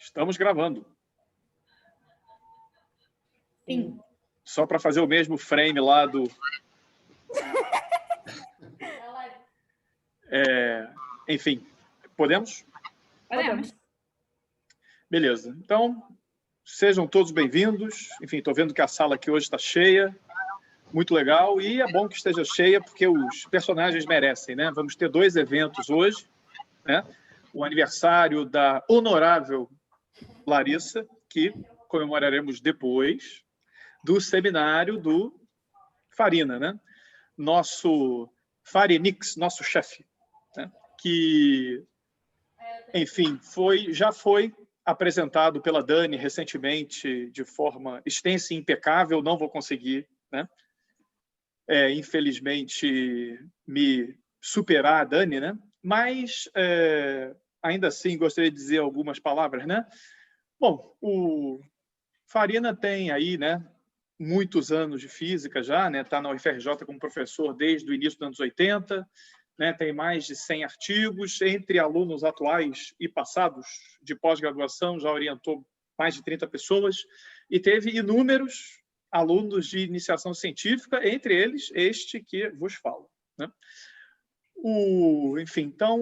Estamos gravando. Sim. Só para fazer o mesmo frame lá do... Enfim, podemos? Podemos. Beleza. Então, sejam todos bem-vindos. Enfim, estou vendo que a sala aqui hoje está cheia. Muito legal. E é bom que esteja cheia, porque os personagens merecem, né? Vamos ter 2 eventos hoje, né? O aniversário da honorável Larissa, que comemoraremos depois, do seminário do Farina, né? Nosso Farinix, nosso chefe, né? Que, enfim, já foi apresentado pela Dani recentemente de forma extensa e impecável. Não vou conseguir, né? Infelizmente, me superar a Dani, né? Mas, ainda assim, gostaria de dizer algumas palavras, né? Bom, o Farina tem aí, né, muitos anos de física já, né? Está na UFRJ como professor desde o início dos anos 80, né? Tem mais de 100 artigos, entre alunos atuais e passados de pós-graduação, já orientou mais de 30 pessoas e teve inúmeros alunos de iniciação científica, entre eles este que vos falo, né? Enfim, então,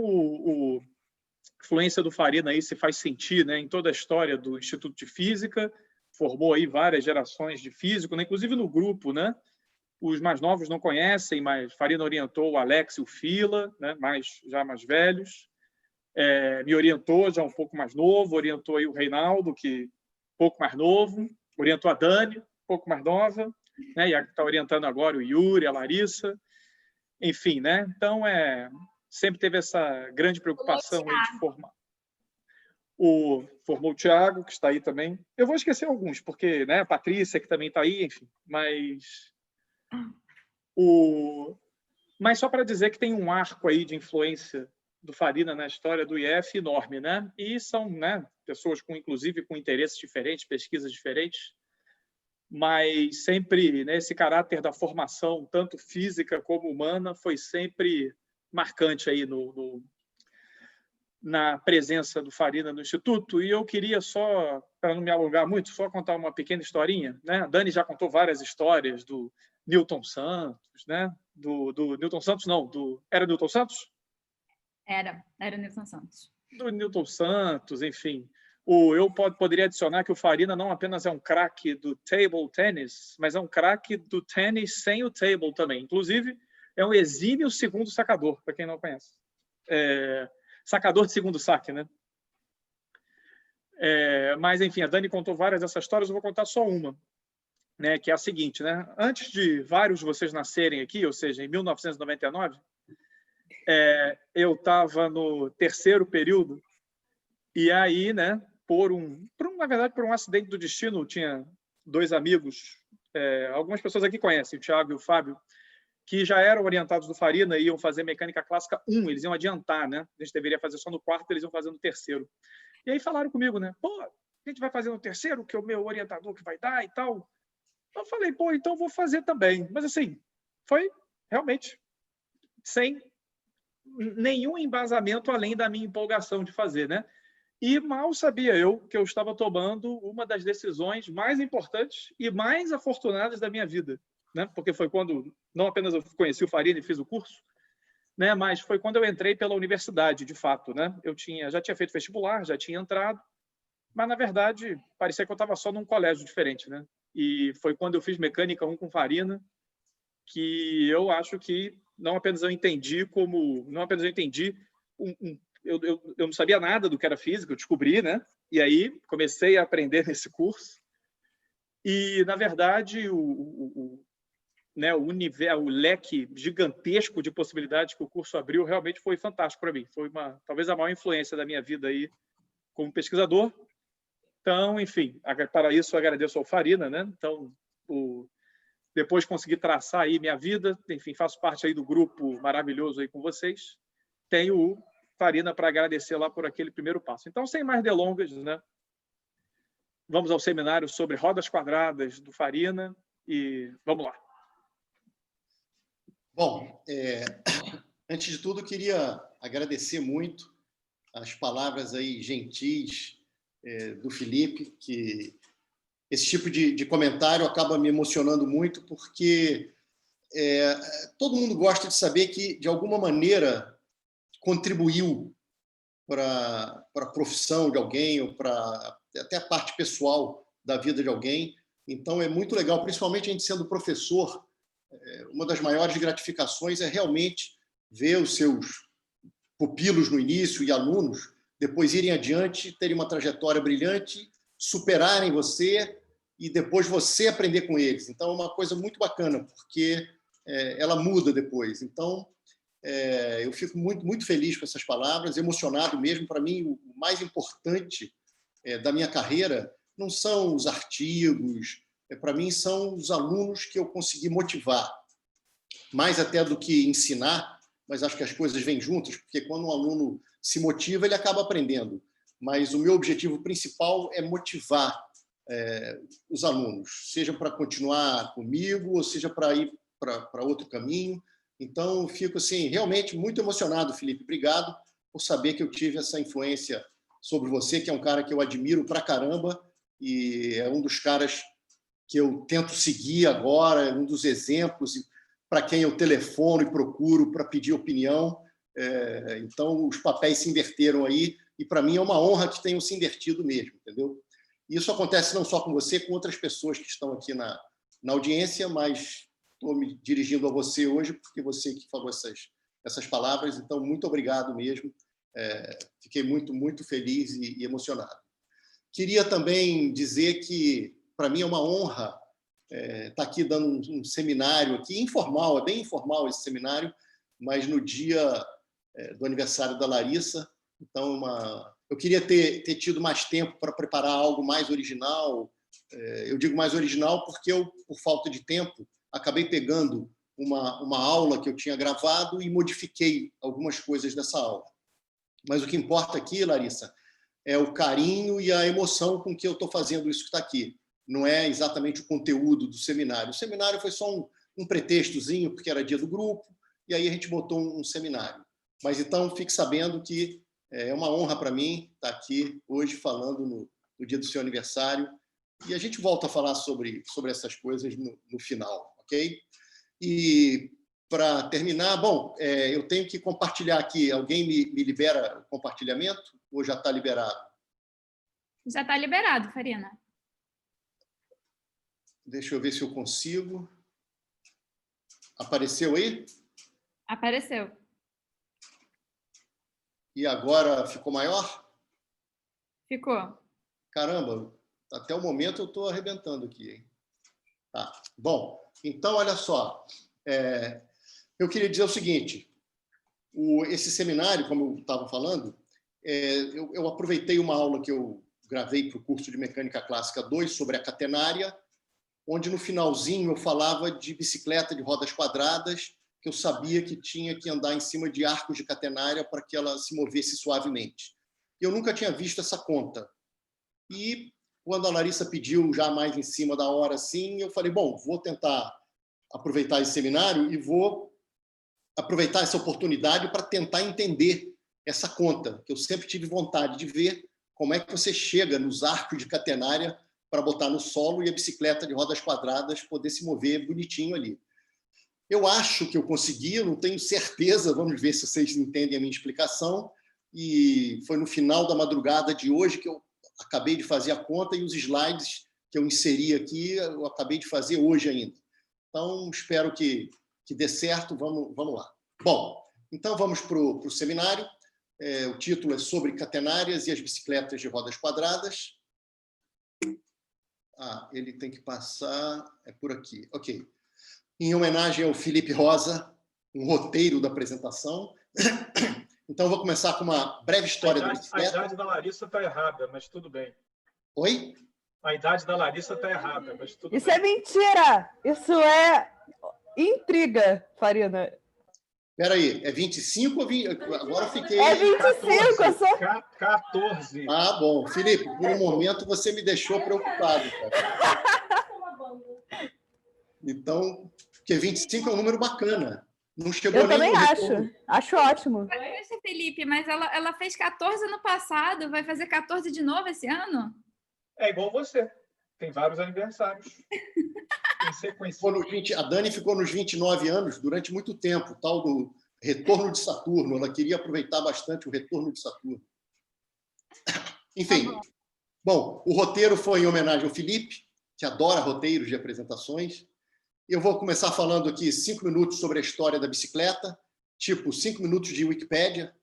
a influência do Farina aí se faz sentir, né, em toda a história do Instituto de Física, formou aí várias gerações de físicos, né, inclusive no grupo, né? Os mais novos não conhecem, mas Farina orientou o Alex e o Fila, né, já mais velhos. Me orientou, já um pouco mais novo, orientou aí o Reinaldo, que um pouco mais novo, orientou a Dani, um pouco mais nova, né, e está orientando agora o Yuri, a Larissa, enfim, né? Então, sempre teve essa grande preocupação aí de formar. Formou o Thiago, que está aí também. Eu vou esquecer alguns, porque, né, a Patrícia, que também está aí, enfim, mas só para dizer que tem um arco aí de influência do Farina na história do IF enorme, né? E são, né, pessoas inclusive com interesses diferentes, pesquisas diferentes, mas sempre, né, esse caráter da formação, tanto física como humana, foi sempre marcante aí na presença do Farina no Instituto. E eu queria só, para não me alongar muito, só contar uma pequena historinha, né? A Dani já contou várias histórias do Newton Santos, né? Do Newton Santos, não, era Newton Santos? Era Newton Santos. Do Newton Santos, enfim. Eu poderia adicionar que o Farina não apenas é um craque do table tennis, mas é um craque do tênis sem o table também. Inclusive, é um exímio segundo sacador, para quem não conhece. Sacador de segundo saque, né? Mas, enfim, a Dani contou várias dessas histórias, eu vou contar só uma, né, que é a seguinte, né? Antes de vários de vocês nascerem aqui, ou seja, em 1999, eu estava no 3º período, e aí, né, na verdade, por um acidente do destino, tinha 2 amigos, algumas pessoas aqui conhecem, o Thiago e o Fábio, que já eram orientados do Farina e iam fazer mecânica clássica 1, eles iam adiantar, né? A gente deveria fazer só no 4º, eles iam fazer no 3º. E aí falaram comigo, né? Pô, a gente vai fazer no 3º, que é o meu orientador que vai dar e tal. Eu falei, pô, então vou fazer também. Mas assim, foi realmente sem nenhum embasamento além da minha empolgação de fazer, né? E mal sabia eu que eu estava tomando uma das decisões mais importantes e mais afortunadas da minha vida, né? Porque foi quando não apenas eu conheci o Farina e fiz o curso, né? Mas foi quando eu entrei pela universidade, de fato, né? Já tinha feito vestibular, já tinha entrado, mas na verdade parecia que eu estava só num colégio diferente, né? E foi quando eu fiz mecânica 1 com Farina que eu acho que não apenas eu entendi eu não sabia nada do que era física, eu descobri, né? E aí comecei a aprender nesse curso. E, na verdade, né, o leque gigantesco de possibilidades que o curso abriu realmente foi fantástico para mim. Foi talvez a maior influência da minha vida aí como pesquisador. Então, enfim, para isso eu agradeço ao Farina, né? Então, depois consegui traçar aí minha vida, enfim, faço parte aí do grupo maravilhoso aí com vocês. Tenho o Farina para agradecer lá por aquele primeiro passo. Então, sem mais delongas, né? Vamos ao seminário sobre rodas quadradas do Farina e vamos lá. Bom, antes de tudo, queria agradecer muito as palavras aí gentis do Felipe, que esse tipo de comentário acaba me emocionando muito, porque todo mundo gosta de saber que, de alguma maneira, contribuiu para a profissão de alguém ou para até a parte pessoal da vida de alguém. Então, é muito legal, principalmente a gente sendo professor, uma das maiores gratificações é realmente ver os seus pupilos no início e alunos depois irem adiante, terem uma trajetória brilhante, superarem você e depois você aprender com eles. Então, é uma coisa muito bacana, porque ela muda depois. Então, eu fico muito, muito feliz com essas palavras, emocionado mesmo. Para mim, o mais importante da minha carreira não são os artigos, para mim são os alunos que eu consegui motivar, mais até do que ensinar, mas acho que as coisas vêm juntas, porque quando um aluno se motiva, ele acaba aprendendo. Mas o meu objetivo principal é motivar os alunos, seja para continuar comigo, ou seja para ir para outro caminho. Então, fico assim, realmente muito emocionado, Felipe. Obrigado por saber que eu tive essa influência sobre você, que é um cara que eu admiro pra caramba e é um dos caras que eu tento seguir agora, é um dos exemplos para quem eu telefono e procuro para pedir opinião. Então, os papéis se inverteram aí e, para mim, é uma honra que tenham se invertido mesmo, entendeu? E isso acontece não só com você, com outras pessoas que estão aqui na audiência, mas estou me dirigindo a você hoje, porque você que falou essas palavras. Então, muito obrigado mesmo. Fiquei muito, muito feliz e emocionado. Queria também dizer que, para mim, é uma honra estar aqui dando um seminário aqui, informal, é bem informal esse seminário, mas no dia do aniversário da Larissa. Então, eu queria ter tido mais tempo para preparar algo mais original. Eu digo mais original porque eu, por falta de tempo, acabei pegando uma aula que eu tinha gravado e modifiquei algumas coisas dessa aula. Mas o que importa aqui, Larissa, é o carinho e a emoção com que eu estou fazendo isso que está aqui. Não é exatamente o conteúdo do seminário. O seminário foi só um pretextozinho, porque era dia do grupo, e aí a gente botou um seminário. Mas então, fique sabendo que é uma honra para mim estar aqui hoje falando no dia do seu aniversário. E a gente volta a falar sobre essas coisas no final, ok? E, para terminar, bom, eu tenho que compartilhar aqui. Alguém me libera o compartilhamento? Ou já está liberado? Já está liberado, Farina. Deixa eu ver se eu consigo. Apareceu aí? Apareceu. E agora ficou maior? Ficou. Caramba, até o momento eu estou arrebentando aqui, hein? Tá. Bom, então, olha só. Eu queria dizer o seguinte. Esse seminário, como eu estava falando, eu aproveitei uma aula que eu gravei para o curso de Mecânica Clássica 2 sobre a catenária, onde no finalzinho eu falava de bicicleta de rodas quadradas, que eu sabia que tinha que andar em cima de arcos de catenária para que ela se movesse suavemente. Eu nunca tinha visto essa conta. E quando a Larissa pediu já mais em cima da hora, assim, eu falei, bom, vou tentar aproveitar esse seminário e vou aproveitar essa oportunidade para tentar entender essa conta, que eu sempre tive vontade de ver como é que você chega nos arcos de catenária para botar no solo e a bicicleta de rodas quadradas poder se mover bonitinho ali. Eu acho que eu consegui, eu não tenho certeza, vamos ver se vocês entendem a minha explicação, e foi no final da madrugada de hoje que eu acabei de fazer a conta e os slides que eu inseri aqui, eu acabei de fazer hoje ainda. Então, espero que dê certo, vamos lá. Bom, então vamos para o seminário. O título é sobre catenárias e as bicicletas de rodas quadradas. Ele tem que passar, é por aqui. Ok. Em homenagem ao Felipe Rosa, um roteiro da apresentação. Então, vou começar com uma breve história da bicicleta. A idade da Larissa está errada, mas tudo bem. Oi? A idade da Larissa está errada, mas tudo bem. Isso é mentira! Isso é intriga, Farina. Espera aí, é 25 ou 20? Agora eu fiquei... É 25, 14, eu sou... 14. Bom. Felipe, por um momento você me deixou preocupado, cara. Então, porque 25 é um número bacana. Não chegou Eu nem também no acho. retorno. Acho ótimo. Poxa, Felipe, mas ela fez 14 ano passado, vai fazer 14 de novo esse ano? É igual você. Tem vários aniversários em sequência. A Dani ficou nos 29 anos durante muito tempo, tal do retorno de Saturno. Ela queria aproveitar bastante o retorno de Saturno. Enfim, bom, o roteiro foi em homenagem ao Felipe, que adora roteiros de apresentações. Eu vou começar falando aqui 5 minutos sobre a história da bicicleta, tipo 5 minutos de Wikipédia.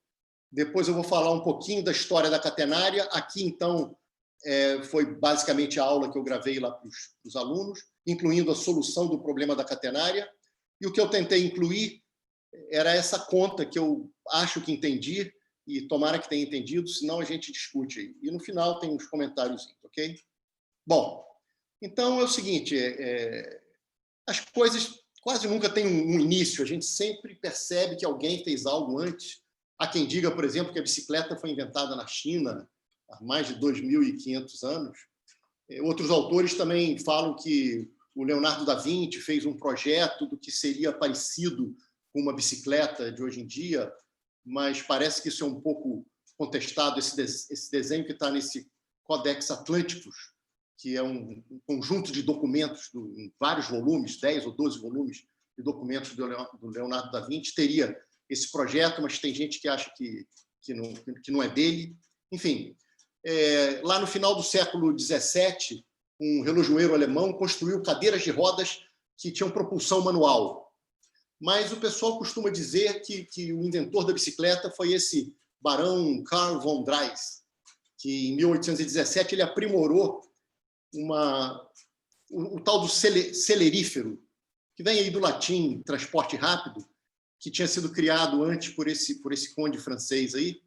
Depois eu vou falar um pouquinho da história da catenária. Aqui, então, foi basicamente a aula que eu gravei lá para os alunos, incluindo a solução do problema da catenária. E o que eu tentei incluir era essa conta que eu acho que entendi, e tomara que tenha entendido, senão a gente discute aí. E no final tem uns comentários, ok? Bom, então é o seguinte, as coisas quase nunca têm um início, a gente sempre percebe que alguém fez algo antes. Há quem diga, por exemplo, que a bicicleta foi inventada na China há mais de 2.500 anos. Outros autores também falam que o Leonardo da Vinci fez um projeto do que seria parecido com uma bicicleta de hoje em dia, mas parece que isso é um pouco contestado, esse desenho que está nesse Codex Atlanticus, que é um conjunto de documentos em vários volumes, 10 ou 12 volumes de documentos do Leonardo da Vinci, teria esse projeto, mas tem gente que acha que não é dele. Enfim, lá no final do século XVII, um relojoeiro alemão construiu cadeiras de rodas que tinham propulsão manual. Mas o pessoal costuma dizer que o inventor da bicicleta foi esse barão Karl von Drais, que em 1817 ele aprimorou o tal do celerífero, que vem aí do latim transporte rápido, que tinha sido criado antes por esse conde francês aí.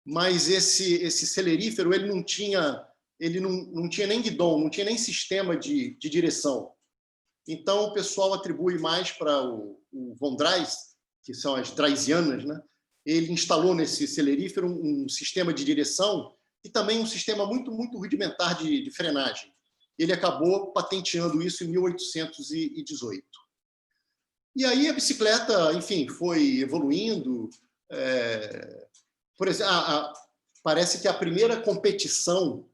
Mas esse celerífero ele não tinha nem guidão, não tinha nem sistema de direção. Então o pessoal atribui mais para o von Drais, que são as draisianas, né? Ele instalou nesse celerífero um sistema de direção e também um sistema muito, muito rudimentar de frenagem. Ele acabou patenteando isso em 1818. E aí a bicicleta, enfim, foi evoluindo. Por exemplo, parece que a primeira competição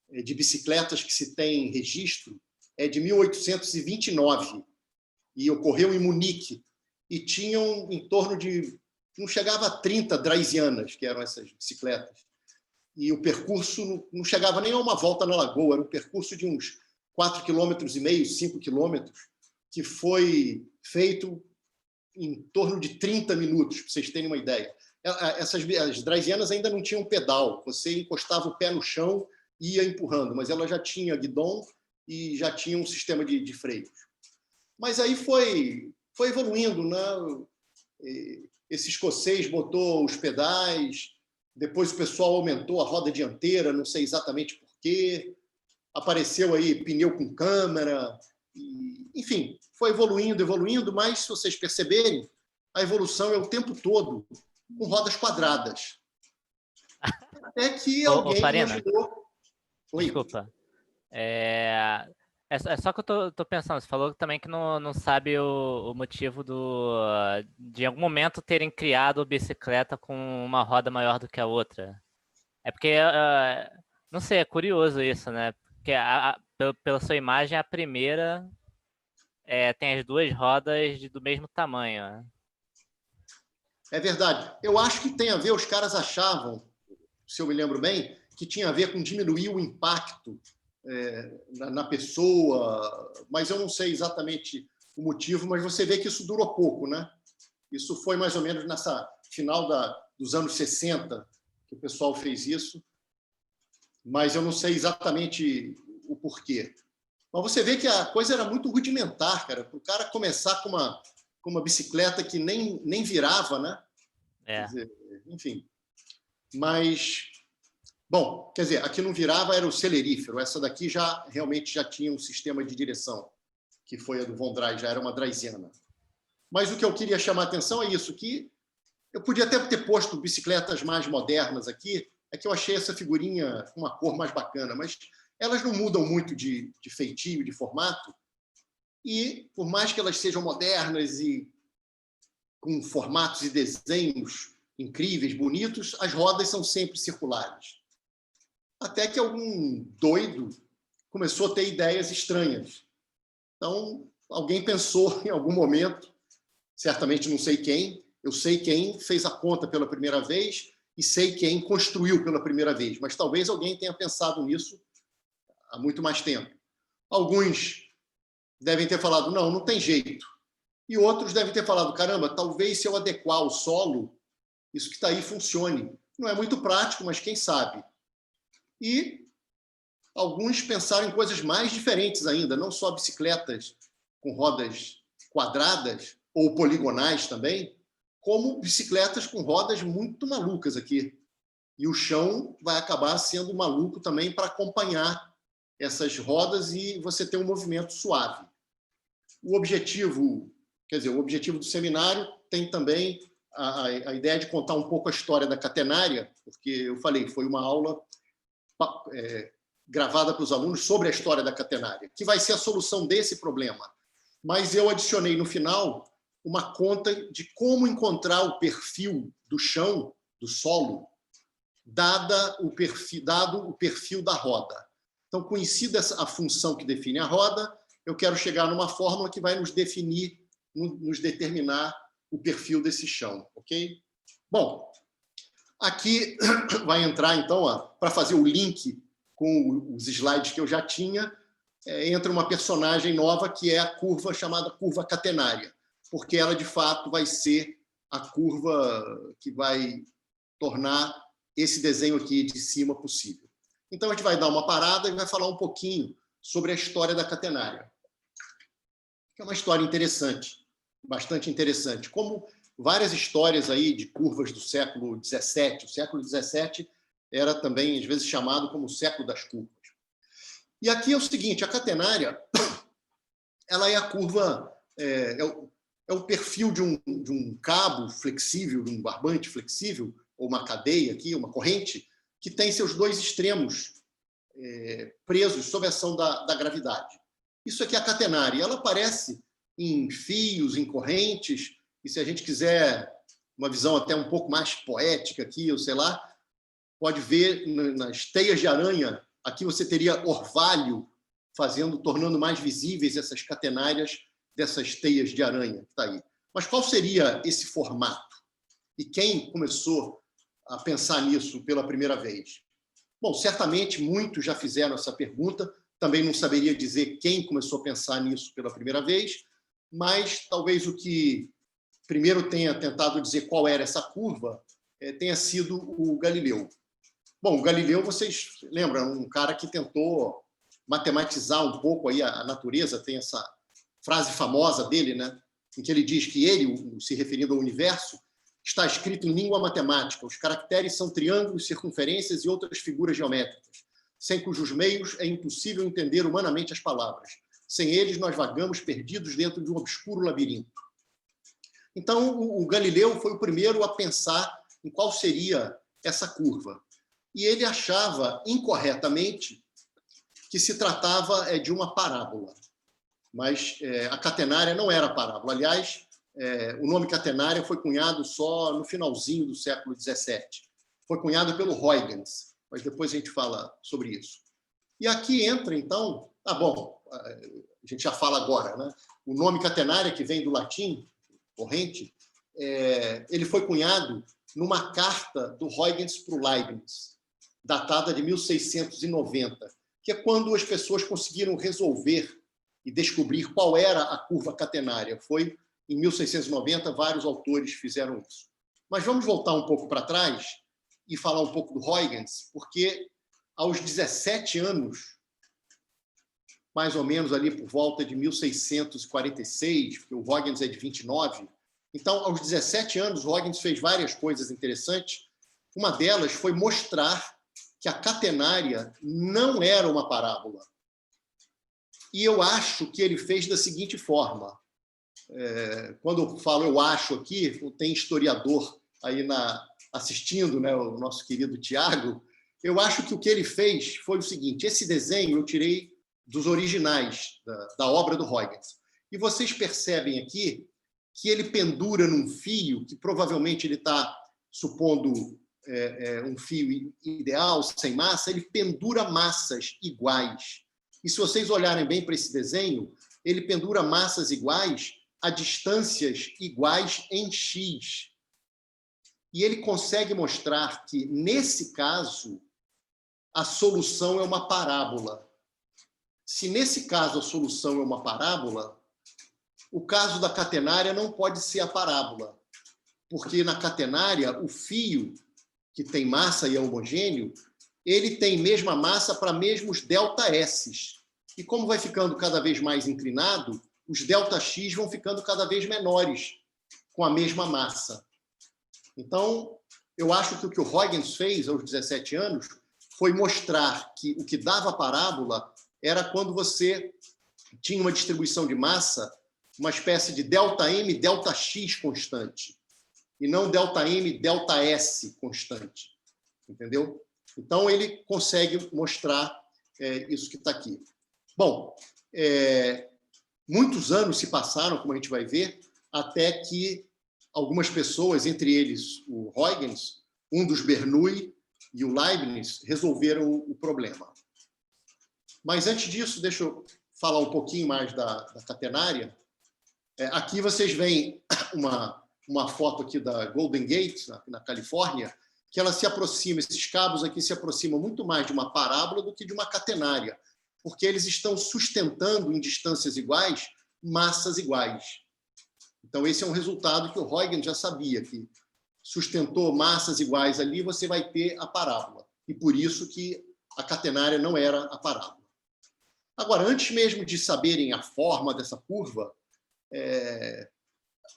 de bicicletas que se tem registro é de 1829 e ocorreu em Munique. E tinham em torno de... não chegava a 30 draisianas, que eram essas bicicletas. E o percurso não chegava nem a uma volta na lagoa, era um percurso de uns 4,5 km, 5 km, que foi feito em torno de 30 minutos, para vocês terem uma ideia. As draisianas ainda não tinham pedal, você encostava o pé no chão e ia empurrando, mas ela já tinha guidão e já tinha um sistema de freios. Mas aí foi evoluindo, né? Esse escocês botou os pedais, depois o pessoal aumentou a roda dianteira, não sei exatamente por quê. Apareceu aí pneu com câmera, enfim, foi evoluindo, mas se vocês perceberem, a evolução é o tempo todo com rodas quadradas. Até que alguém imaginou... Desculpa. É só que eu tô pensando, você falou também que não sabe o motivo de em algum momento terem criado bicicleta com uma roda maior do que a outra. É porque, não sei, é curioso isso, né? Porque pela sua imagem, a primeira tem as duas rodas do mesmo tamanho. Né? É verdade. Eu acho que tem a ver, os caras achavam, se eu me lembro bem, que tinha a ver com diminuir o impacto na pessoa, mas eu não sei exatamente o motivo, mas você vê que isso durou pouco, né? Isso foi mais ou menos nessa final dos anos 60 que o pessoal fez isso, mas eu não sei exatamente o porquê. Mas você vê que a coisa era muito rudimentar, cara, para o cara começar com uma bicicleta que nem virava, né? Quer dizer, enfim. Mas... Bom, quer dizer, a que não virava era o celerífero. Essa daqui realmente já tinha um sistema de direção, que foi a do von Drais, já era uma draisiana. Mas o que eu queria chamar a atenção é isso, que eu podia até ter posto bicicletas mais modernas aqui, é que eu achei essa figurinha com uma cor mais bacana, mas elas não mudam muito de feitio, de formato, e por mais que elas sejam modernas e com formatos e desenhos incríveis, bonitos, as rodas são sempre circulares. Até que algum doido começou a ter ideias estranhas. Então, alguém pensou em algum momento, certamente não sei quem, eu sei quem fez a conta pela primeira vez e sei quem construiu pela primeira vez, mas talvez alguém tenha pensado nisso há muito mais tempo. Alguns devem ter falado, não, não tem jeito. E outros devem ter falado, caramba, talvez se eu adequar o solo, isso que está aí funcione. Não é muito prático, mas quem sabe? E alguns pensaram em coisas mais diferentes ainda, não só bicicletas com rodas quadradas ou poligonais também, como bicicletas com rodas muito malucas aqui. E o chão vai acabar sendo maluco também para acompanhar essas rodas e você ter um movimento suave. O objetivo do seminário tem também a ideia de contar um pouco a história da catenária, porque eu falei, foi uma aula gravada para os alunos sobre a história da catenária, que vai ser a solução desse problema. Mas eu adicionei no final uma conta de como encontrar o perfil do chão, do solo, dado o perfil da roda. Então, conhecida a função que define a roda, eu quero chegar numa fórmula que vai nos determinar o perfil desse chão, ok? Bom, aqui vai entrar, então, para fazer o link com os slides que eu já tinha, entra uma personagem nova que é a curva chamada curva catenária, porque ela, de fato, vai ser a curva que vai tornar esse desenho aqui de cima possível. Então, a gente vai dar uma parada e vai falar um pouquinho sobre a história da catenária, que é uma história interessante, bastante interessante. Como várias histórias aí de curvas do século XVII, o século XVII era também, às vezes, chamado como o século das curvas. E aqui é o seguinte, a catenária, ela é a curva, é o perfil de um cabo flexível, de um barbante flexível, ou uma cadeia aqui, uma corrente, que tem seus dois extremos presos sob a ação da gravidade. Isso aqui é a catenária. Ela aparece em fios, em correntes, e se a gente quiser uma visão até um pouco mais poética aqui, ou sei lá, pode ver nas teias de aranha, aqui você teria orvalho tornando mais visíveis essas catenárias dessas teias de aranha que está aí. Mas qual seria esse formato? E quem começou a pensar nisso pela primeira vez? Bom, certamente muitos já fizeram essa pergunta, também não saberia dizer quem começou a pensar nisso pela primeira vez, mas talvez o que primeiro tenha tentado dizer qual era essa curva tenha sido o Galileu. Bom, o Galileu, vocês lembram, um cara que tentou matematizar um pouco aí a natureza, tem essa frase famosa dele, né, em que ele diz que ele, se referindo ao universo, está escrito em língua matemática. Os caracteres são triângulos, circunferências e outras figuras geométricas, sem cujos meios é impossível entender humanamente as palavras. Sem eles, nós vagamos perdidos dentro de um obscuro labirinto. Então, o Galileu foi o primeiro a pensar em qual seria essa curva. E ele achava, incorretamente, que se tratava de uma parábola. Mas a catenária não era parábola. Aliás, o nome catenária foi cunhado só no finalzinho do século XVII. Foi cunhado pelo Huygens, mas depois a gente fala sobre isso. E aqui entra, então... bom, a gente já fala agora, né? O nome catenária, que vem do latim, corrente, ele foi cunhado numa carta do Huygens para o Leibniz, datada de 1690, que é quando as pessoas conseguiram resolver e descobrir qual era a curva catenária. Foi em 1690, vários autores fizeram isso. Mas vamos voltar um pouco para trás e falar um pouco do Huygens, porque aos 17 anos, mais ou menos ali por volta de 1646, porque o Huygens é de 29, então, aos 17 anos, o Huygens fez várias coisas interessantes. Uma delas foi mostrar que a catenária não era uma parábola. E eu acho que ele fez da seguinte forma. Quando eu falo eu acho aqui, tem historiador aí assistindo, né, o nosso querido Tiago. Eu acho que o que ele fez foi o seguinte: esse desenho eu tirei dos originais da obra do Huygens. E vocês percebem aqui que ele pendura num fio, que provavelmente ele está supondo um fio ideal, sem massa, ele pendura massas iguais. E se vocês olharem bem para esse desenho, ele pendura massas iguais a distâncias iguais em x. E ele consegue mostrar que, nesse caso, a solução é uma parábola. Se, nesse caso, a solução é uma parábola, o caso da catenária não pode ser a parábola, porque na catenária, o fio, que tem massa e é homogêneo, ele tem mesma massa para mesmos ΔS. E como vai ficando cada vez mais inclinado, os ΔX vão ficando cada vez menores, com a mesma massa. Então, eu acho que o que o Huygens fez aos 17 anos foi mostrar que o que dava a parábola era quando você tinha uma distribuição de massa, uma espécie de ΔM, ΔX constante, e não ΔM, ΔS constante. Entendeu? Então, ele consegue mostrar isso que está aqui. Bom, muitos anos se passaram, como a gente vai ver, até que algumas pessoas, entre eles o Huygens, um dos Bernoulli e o Leibniz, resolveram o problema. Mas, antes disso, deixa eu falar um pouquinho mais da catenária. Aqui vocês veem uma foto aqui da Golden Gate, na Califórnia, que ela se aproxima, esses cabos aqui se aproximam muito mais de uma parábola do que de uma catenária, porque eles estão sustentando em distâncias iguais massas iguais. Então, esse é um resultado que o Huygens já sabia, que sustentou massas iguais ali, você vai ter a parábola. E por isso que a catenária não era a parábola. Agora, antes mesmo de saberem a forma dessa curva,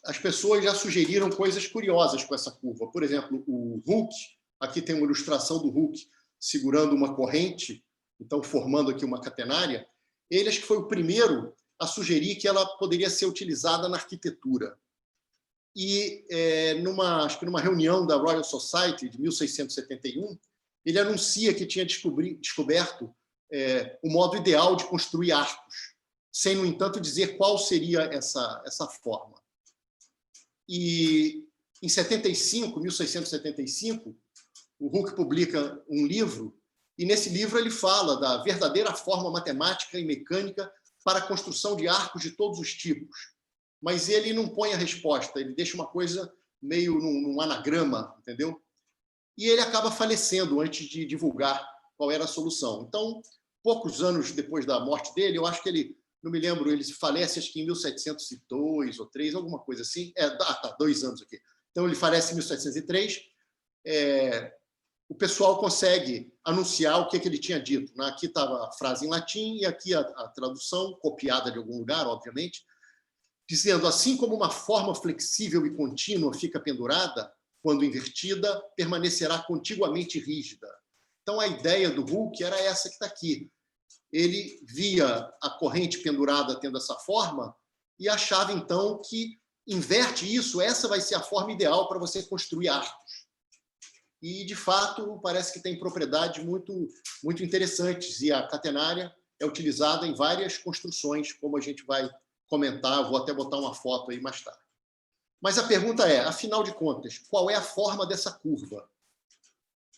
as pessoas já sugeriram coisas curiosas com essa curva. Por exemplo, o Hooke, aqui tem uma ilustração do Hooke segurando uma corrente, então formando aqui uma catenária. Ele acho que foi o primeiro a sugerir que ela poderia ser utilizada na arquitetura. E, acho que numa reunião da Royal Society de 1671, ele anuncia que tinha descoberto o modo ideal de construir arcos, sem, no entanto, dizer qual seria essa forma. E, em 1675, o Hooke publica um livro, e nesse livro ele fala da verdadeira forma matemática e mecânica para a construção de arcos de todos os tipos. Mas ele não põe a resposta, ele deixa uma coisa meio num anagrama, entendeu? E ele acaba falecendo antes de divulgar qual era a solução. Então, poucos anos depois da morte dele, eu acho que ele, não me lembro, ele falece acho que em 1702 ou 3, alguma coisa assim. 2 anos aqui. Então, ele falece em 1703. O pessoal consegue anunciar o que ele tinha dito. Aqui estava a frase em latim e aqui a tradução, copiada de algum lugar, obviamente, dizendo: assim como uma forma flexível e contínua fica pendurada, quando invertida, permanecerá contiguamente rígida. Então, a ideia do Hooke era essa que está aqui. Ele via a corrente pendurada tendo essa forma e achava, então, que inverte isso, essa vai ser a forma ideal para você construir arcos. E, de fato, parece que tem propriedades muito, muito interessantes. E a catenária é utilizada em várias construções, como a gente vai comentar. Vou até botar uma foto aí mais tarde. Mas a pergunta é, afinal de contas, qual é a forma dessa curva?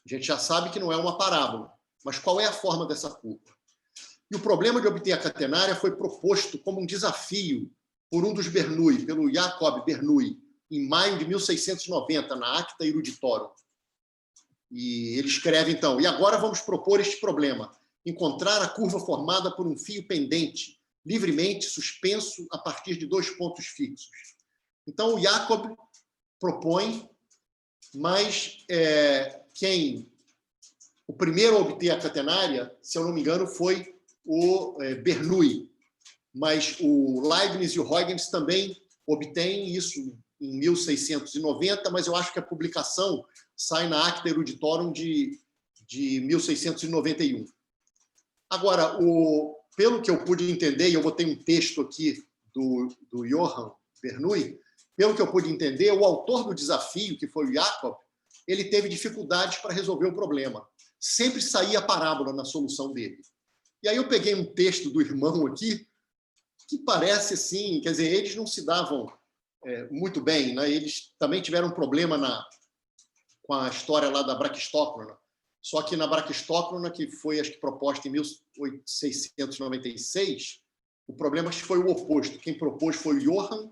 A gente já sabe que não é uma parábola, mas qual é a forma dessa curva? E o problema de obter a catenária foi proposto como um desafio por um dos Bernoulli, pelo Jacob Bernoulli, em maio de 1690, na Acta Eruditorum. E ele escreve, então: e agora vamos propor este problema: encontrar a curva formada por um fio pendente, livremente suspenso a partir de 2 pontos fixos. Então, o Jacob propõe, mas o primeiro a obter a catenária, se eu não me engano, foi o Bernoulli. Mas o Leibniz e o Huygens também obtêm isso em 1690, mas eu acho que a publicação sai na Acta Eruditorum de 1691. Agora, pelo que eu pude entender, e eu botei um texto aqui do Johann Bernoulli, pelo que eu pude entender, o autor do desafio, que foi o Jacob, ele teve dificuldades para resolver o problema. Sempre saía parábola na solução dele. E aí eu peguei um texto do irmão aqui, que parece assim, quer dizer, eles não se davam muito bem, né? Eles também tiveram um problema com a história lá da braquistócrona. Só que na braquistócrona, que foi, acho que, proposta em 1696, o problema foi o oposto. Quem propôs foi o Johann,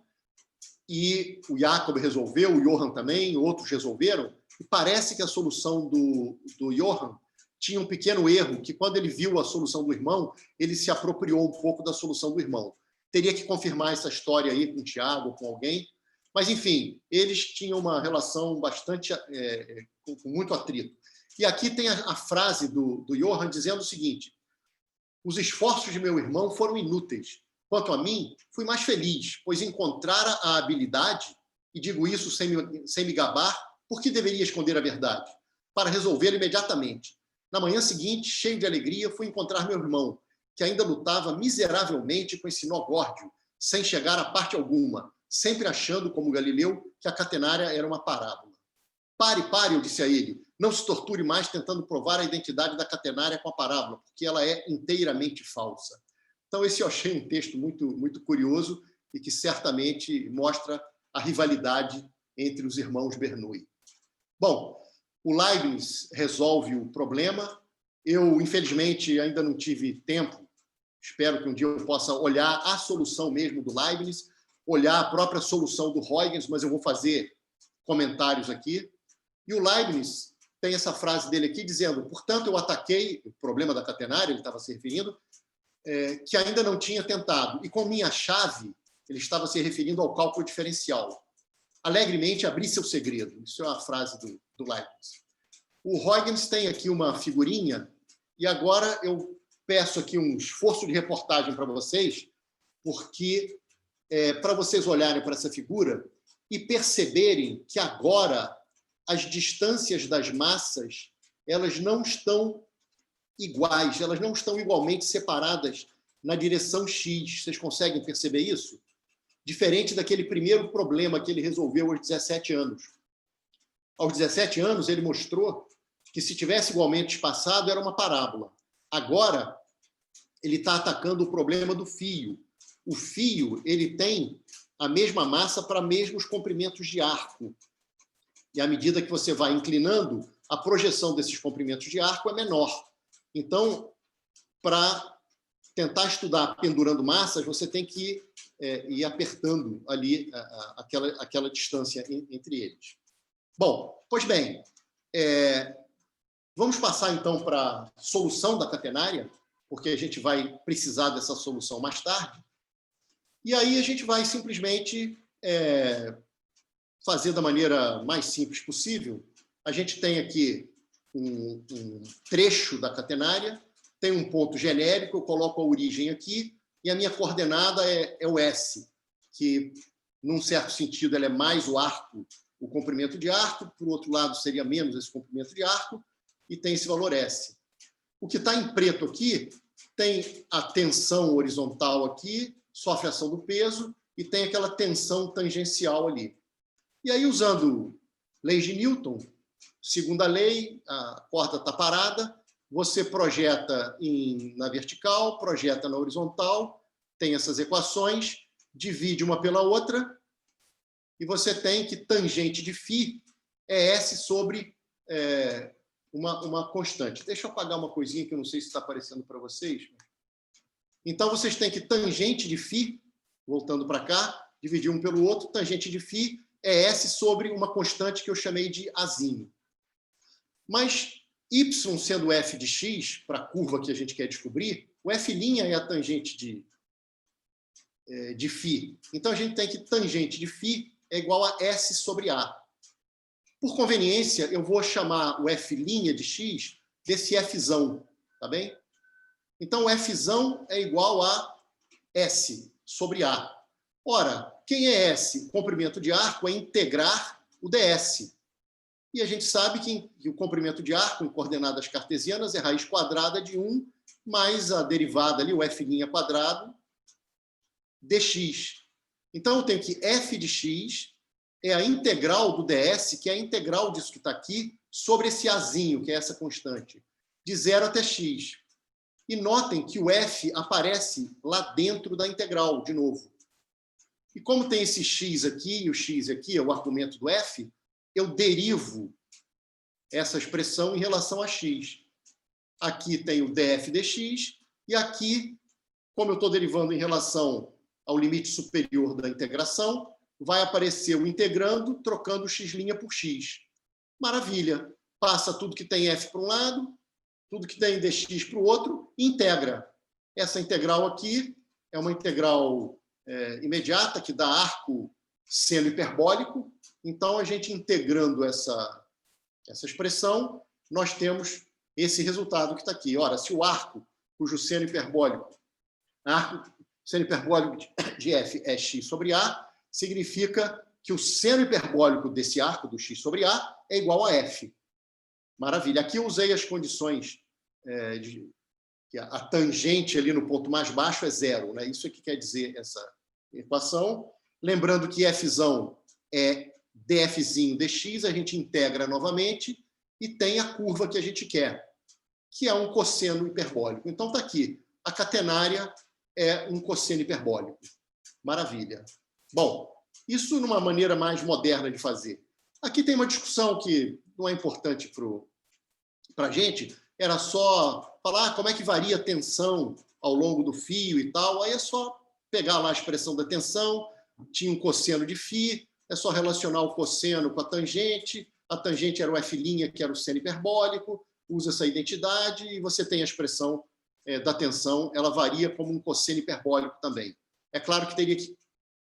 e o Jacob resolveu, o Johann também, outros resolveram, e parece que a solução do Johann tinha um pequeno erro, que quando ele viu a solução do irmão, ele se apropriou um pouco da solução do irmão. Teria que confirmar essa história aí com o Tiago, com alguém, mas, enfim, eles tinham uma relação bastante com muito atrito. E aqui tem a frase do Johann dizendo o seguinte: os esforços de meu irmão foram inúteis. Quanto a mim, fui mais feliz, pois encontrara a habilidade, e digo isso sem me gabar, porque deveria esconder a verdade, para resolvê-la imediatamente. Na manhã seguinte, cheio de alegria, fui encontrar meu irmão, que ainda lutava miseravelmente com esse nó górdio, sem chegar a parte alguma, sempre achando, como Galileu, que a catenária era uma parábola. Pare, eu disse a ele, não se torture mais tentando provar a identidade da catenária com a parábola, porque ela é inteiramente falsa. Então, esse eu achei um texto muito, muito curioso e que certamente mostra a rivalidade entre os irmãos Bernoulli. Bom, o Leibniz resolve o problema. Eu, infelizmente, ainda não tive tempo. Espero que um dia eu possa olhar a solução mesmo do Leibniz, olhar a própria solução do Huygens, mas eu vou fazer comentários aqui. E o Leibniz tem essa frase dele aqui, dizendo, portanto, eu ataquei o problema da catenária, ele estava se referindo, que ainda não tinha tentado. E com minha chave, ele estava se referindo ao cálculo diferencial. Alegremente abri seu segredo. Isso é uma frase do Leibniz. O Huygens tem aqui uma figurinha, e agora eu peço aqui um esforço de reportagem para vocês, porque para vocês olharem para essa figura e perceberem que agora as distâncias das massas elas não estão iguais, elas não estão igualmente separadas na direção X. Vocês conseguem perceber isso? Diferente daquele primeiro problema que ele resolveu aos 17 anos. Aos 17 anos, ele mostrou que, se tivesse igualmente espaçado, era uma parábola. Agora, ele está atacando o problema do fio. O fio ele tem a mesma massa para mesmos comprimentos de arco. E, à medida que você vai inclinando, a projeção desses comprimentos de arco é menor. Então, para tentar estudar pendurando massas, você tem que ir apertando ali aquela distância entre eles. Bom, pois bem, vamos passar então para a solução da catenária, porque a gente vai precisar dessa solução mais tarde. E aí a gente vai simplesmente fazer da maneira mais simples possível. A gente tem aqui um trecho da catenária, tem um ponto genérico, eu coloco a origem aqui, e a minha coordenada é o S, que, num certo sentido, ela é mais o arco, o comprimento de arco, por outro lado, seria menos esse comprimento de arco, e tem esse valor S. O que está em preto aqui tem a tensão horizontal aqui, sofre ação do peso, e tem aquela tensão tangencial ali. E aí, usando leis de Newton, segunda lei, a corda está parada, você projeta na vertical, projeta na horizontal, tem essas equações, divide uma pela outra, e você tem que tangente de φ é S sobre uma constante. Deixa eu apagar uma coisinha que eu não sei se está aparecendo para vocês. Então, vocês têm que tangente de φ, voltando para cá, dividir um pelo outro, tangente de φ é S sobre uma constante que eu chamei de Azinho. Mas y sendo f de x, para a curva que a gente quer descobrir, o f' é a tangente de φ. Então, a gente tem que tangente de φ é igual a S sobre A. Por conveniência, eu vou chamar o f' de x desse fzão, tá bem? Então, o fzão é igual a S sobre A. Ora, quem é S? O comprimento de arco é integrar o ds. E a gente sabe que o comprimento de arco em coordenadas cartesianas é raiz quadrada de 1 mais a derivada ali, o f' quadrado, dx. Então, eu tenho que f de x é a integral do ds, que é a integral disso que está aqui, sobre esse azinho, que é essa constante, de 0 até x. E notem que o f aparece lá dentro da integral, de novo. E como tem esse x aqui e o x aqui, é o argumento do f, eu derivo essa expressão em relação a x. Aqui tem o df dx, e aqui, como eu estou derivando em relação ao limite superior da integração, vai aparecer o integrando, trocando x' por x. Maravilha! Passa tudo que tem f para um lado, tudo que tem dx para o outro, e integra. Essa integral aqui é uma integral imediata, que dá arco seno hiperbólico. Então, a gente integrando essa expressão, nós temos esse resultado que está aqui. Ora, se o arco, cujo seno hiperbólico de f é x sobre a, significa que o seno hiperbólico desse arco do x sobre a é igual a f. Maravilha. Aqui eu usei as condições que a tangente ali no ponto mais baixo é zero, né? Isso é que quer dizer essa equação. Lembrando que fzão é dfzinho dx, a gente integra novamente e tem a curva que a gente quer, que é um cosseno hiperbólico. Então está aqui. A catenária é um cosseno hiperbólico. Maravilha. Bom, isso numa maneira mais moderna de fazer. Aqui tem uma discussão que não é importante para a gente, era só falar como é que varia a tensão ao longo do fio e tal. Aí é só pegar lá a expressão da tensão, tinha um cosseno de φ, é só relacionar o cosseno com a tangente era o f', que era o seno hiperbólico, usa essa identidade e você tem a expressão da tensão, ela varia como um cosseno hiperbólico também. É claro que teria que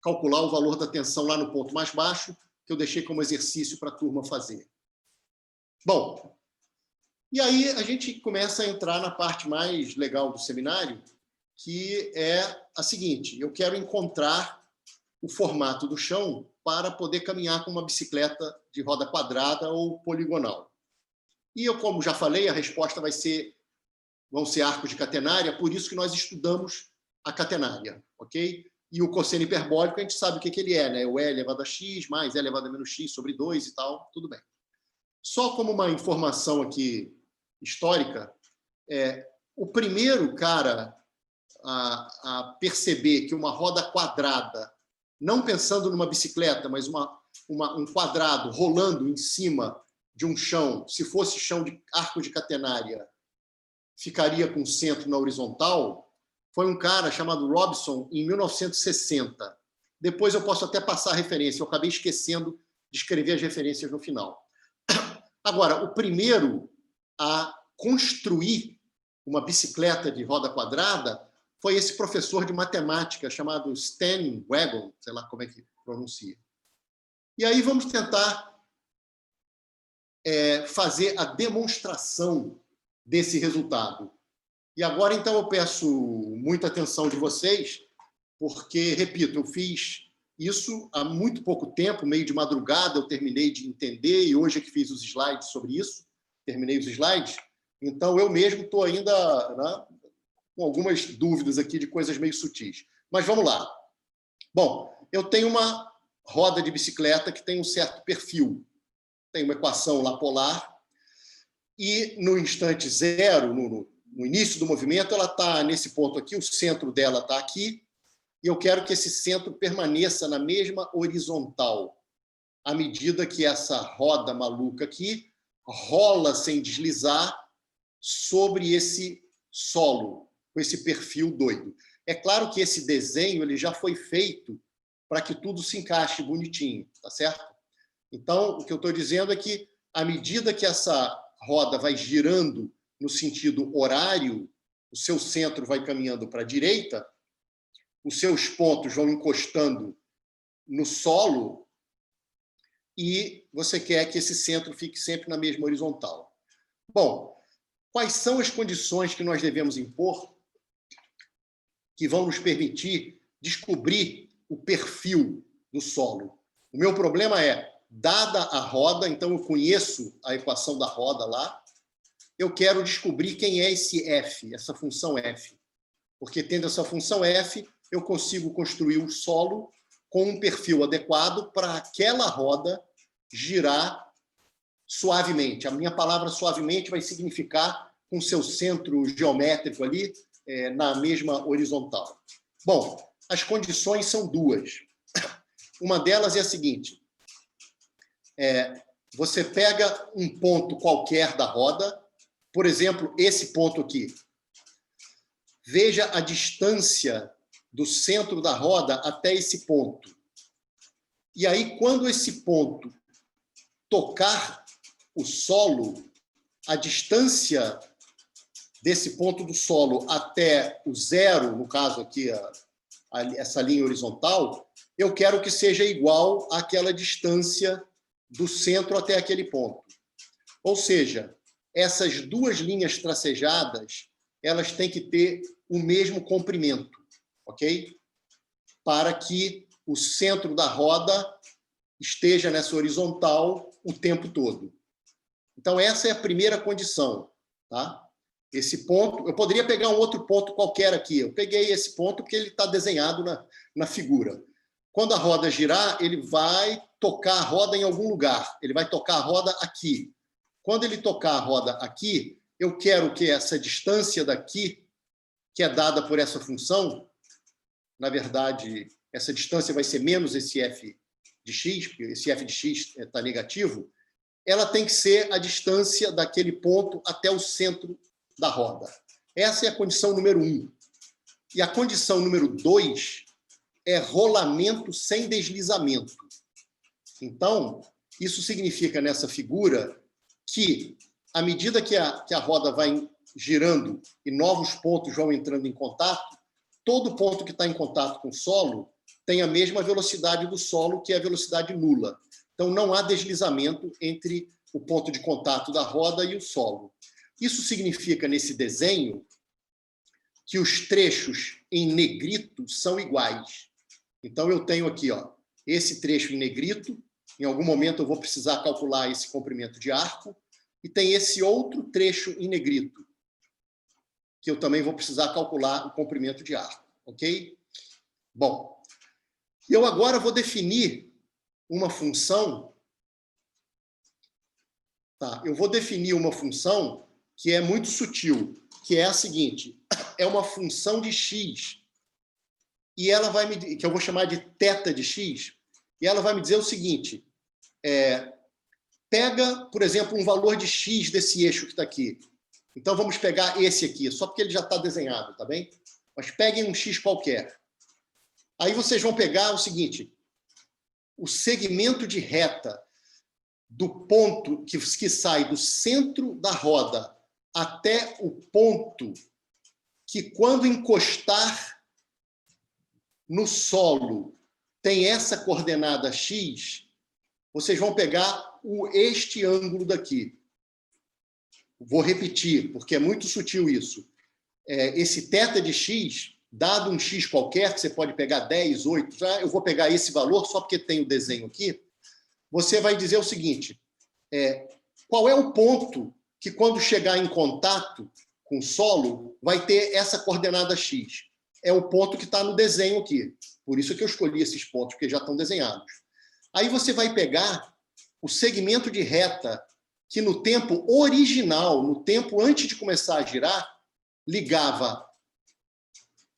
calcular o valor da tensão lá no ponto mais baixo, que eu deixei como exercício para a turma fazer. Bom, e aí a gente começa a entrar na parte mais legal do seminário, que é a seguinte: eu quero encontrar o formato do chão para poder caminhar com uma bicicleta de roda quadrada ou poligonal. E eu, como já falei, a resposta vão ser arcos de catenária, por isso que nós estudamos a catenária, ok? E o cosseno hiperbólico, a gente sabe o que ele é, né? O E elevado a x mais E elevado a menos x sobre 2 e tal, tudo bem. Só como uma informação aqui histórica, o primeiro cara a perceber que uma roda quadrada, não pensando numa bicicleta, mas um quadrado rolando em cima de um chão, se fosse chão de arco de catenária, ficaria com centro na horizontal, foi um cara chamado Robson, em 1960. Depois eu posso até passar a referência, eu acabei esquecendo de escrever as referências no final. Agora, o primeiro a construir uma bicicleta de roda quadrada foi esse professor de matemática chamado Stan Wagon, sei lá como é que pronuncia. E aí vamos tentar fazer a demonstração desse resultado. E agora, então, eu peço muita atenção de vocês, porque, repito, eu fiz isso há muito pouco tempo, meio de madrugada, eu terminei de entender, e hoje é que fiz os slides sobre isso, terminei os slides, então eu mesmo estou ainda, né, com algumas dúvidas aqui de coisas meio sutis. Mas vamos lá. Bom, eu tenho uma roda de bicicleta que tem um certo perfil, tem uma equação lá polar, e no instante zero, no início do movimento, ela está nesse ponto aqui, o centro dela está aqui, e eu quero que esse centro permaneça na mesma horizontal, à medida que essa roda maluca aqui rola sem deslizar sobre esse solo, com esse perfil doido. É claro que esse desenho ele já foi feito para que tudo se encaixe bonitinho, tá certo? Então, o que eu estou dizendo é que, à medida que essa roda vai girando no sentido horário, o seu centro vai caminhando para a direita, os seus pontos vão encostando no solo e você quer que esse centro fique sempre na mesma horizontal. Bom, quais são as condições que nós devemos impor que vão nos permitir descobrir o perfil do solo? O meu problema é, dada a roda, então eu conheço a equação da roda lá, eu quero descobrir quem é esse f, essa função f. Porque tendo essa função f, eu consigo construir um solo com um perfil adequado para aquela roda girar suavemente. A minha palavra suavemente vai significar com seu centro geométrico ali na mesma horizontal. Bom, as condições são duas. Uma delas é a seguinte. Você pega um ponto qualquer da roda, por exemplo, esse ponto aqui. Veja a distância do centro da roda até esse ponto. E aí, quando esse ponto tocar o solo, a distância desse ponto do solo até o zero, no caso aqui, essa linha horizontal, eu quero que seja igual àquela distância do centro até aquele ponto. Ou seja, essas duas linhas tracejadas, elas têm que ter o mesmo comprimento, ok? Para que o centro da roda esteja nessa horizontal o tempo todo. Então, essa é a primeira condição, tá? Esse ponto, eu poderia pegar um outro ponto qualquer aqui. Eu peguei esse ponto porque ele está desenhado na figura. Quando a roda girar, ele vai tocar a roda em algum lugar. Ele vai tocar a roda aqui. Quando ele tocar a roda aqui, eu quero que essa distância daqui, que é dada por essa função, na verdade, essa distância vai ser menos esse f de x, porque esse f de x está negativo, ela tem que ser a distância daquele ponto até o centro da roda. Essa é a condição número 1. E a condição número 2 é rolamento sem deslizamento. Então, isso significa, nessa figura, que, à medida que a roda vai girando e novos pontos vão entrando em contato, todo ponto que está em contato com o solo tem a mesma velocidade do solo, que é a velocidade nula. Então, não há deslizamento entre o ponto de contato da roda e o solo. Isso significa, nesse desenho, que os trechos em negrito são iguais. Então, eu tenho aqui, esse trecho em negrito. Em algum momento, eu vou precisar calcular esse comprimento de arco. E tem esse outro trecho em negrito, que eu também vou precisar calcular o comprimento de arco. Ok? Bom, eu agora vou definir uma função. Tá, eu vou definir uma função que é muito sutil, que é a seguinte: é uma função de x, e ela vai me, que eu vou chamar de θ de x, e ela vai me dizer o seguinte: pega, por exemplo, um valor de x desse eixo que está aqui. Então, vamos pegar esse aqui, só porque ele já está desenhado, tá bem? Mas peguem um x qualquer. Aí vocês vão pegar o seguinte: o segmento de reta do ponto que sai do centro da roda até o ponto que, quando encostar no solo, tem essa coordenada x, vocês vão pegar este ângulo daqui. Vou repetir, porque é muito sutil isso. Esse θ de x, dado um x qualquer, que você pode pegar 10, 8, eu vou pegar esse valor só porque tem o desenho aqui, você vai dizer o seguinte: qual é o ponto que, quando chegar em contato com o solo, vai ter essa coordenada x? É o ponto que está no desenho aqui. Por isso que eu escolhi esses pontos, porque já estão desenhados. Aí você vai pegar o segmento de reta que, no tempo original, no tempo antes de começar a girar, ligava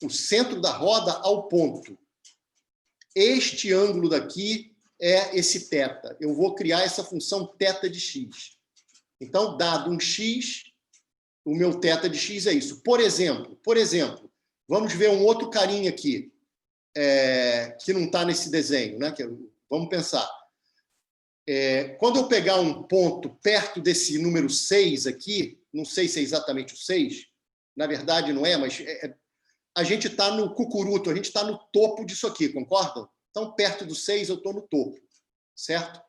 o centro da roda ao ponto. Este ângulo daqui é esse θ. Eu vou criar essa função θ de x. Então, dado um x, o meu θ de x é isso. Por exemplo, vamos ver um outro carinha aqui, que não está nesse desenho, né? Vamos pensar. Quando eu pegar um ponto perto desse número 6 aqui, não sei se é exatamente o 6, na verdade não é, mas a gente está no cucuruto, a gente está no topo disso aqui, concordam? Então, perto do 6, eu estou no topo, certo?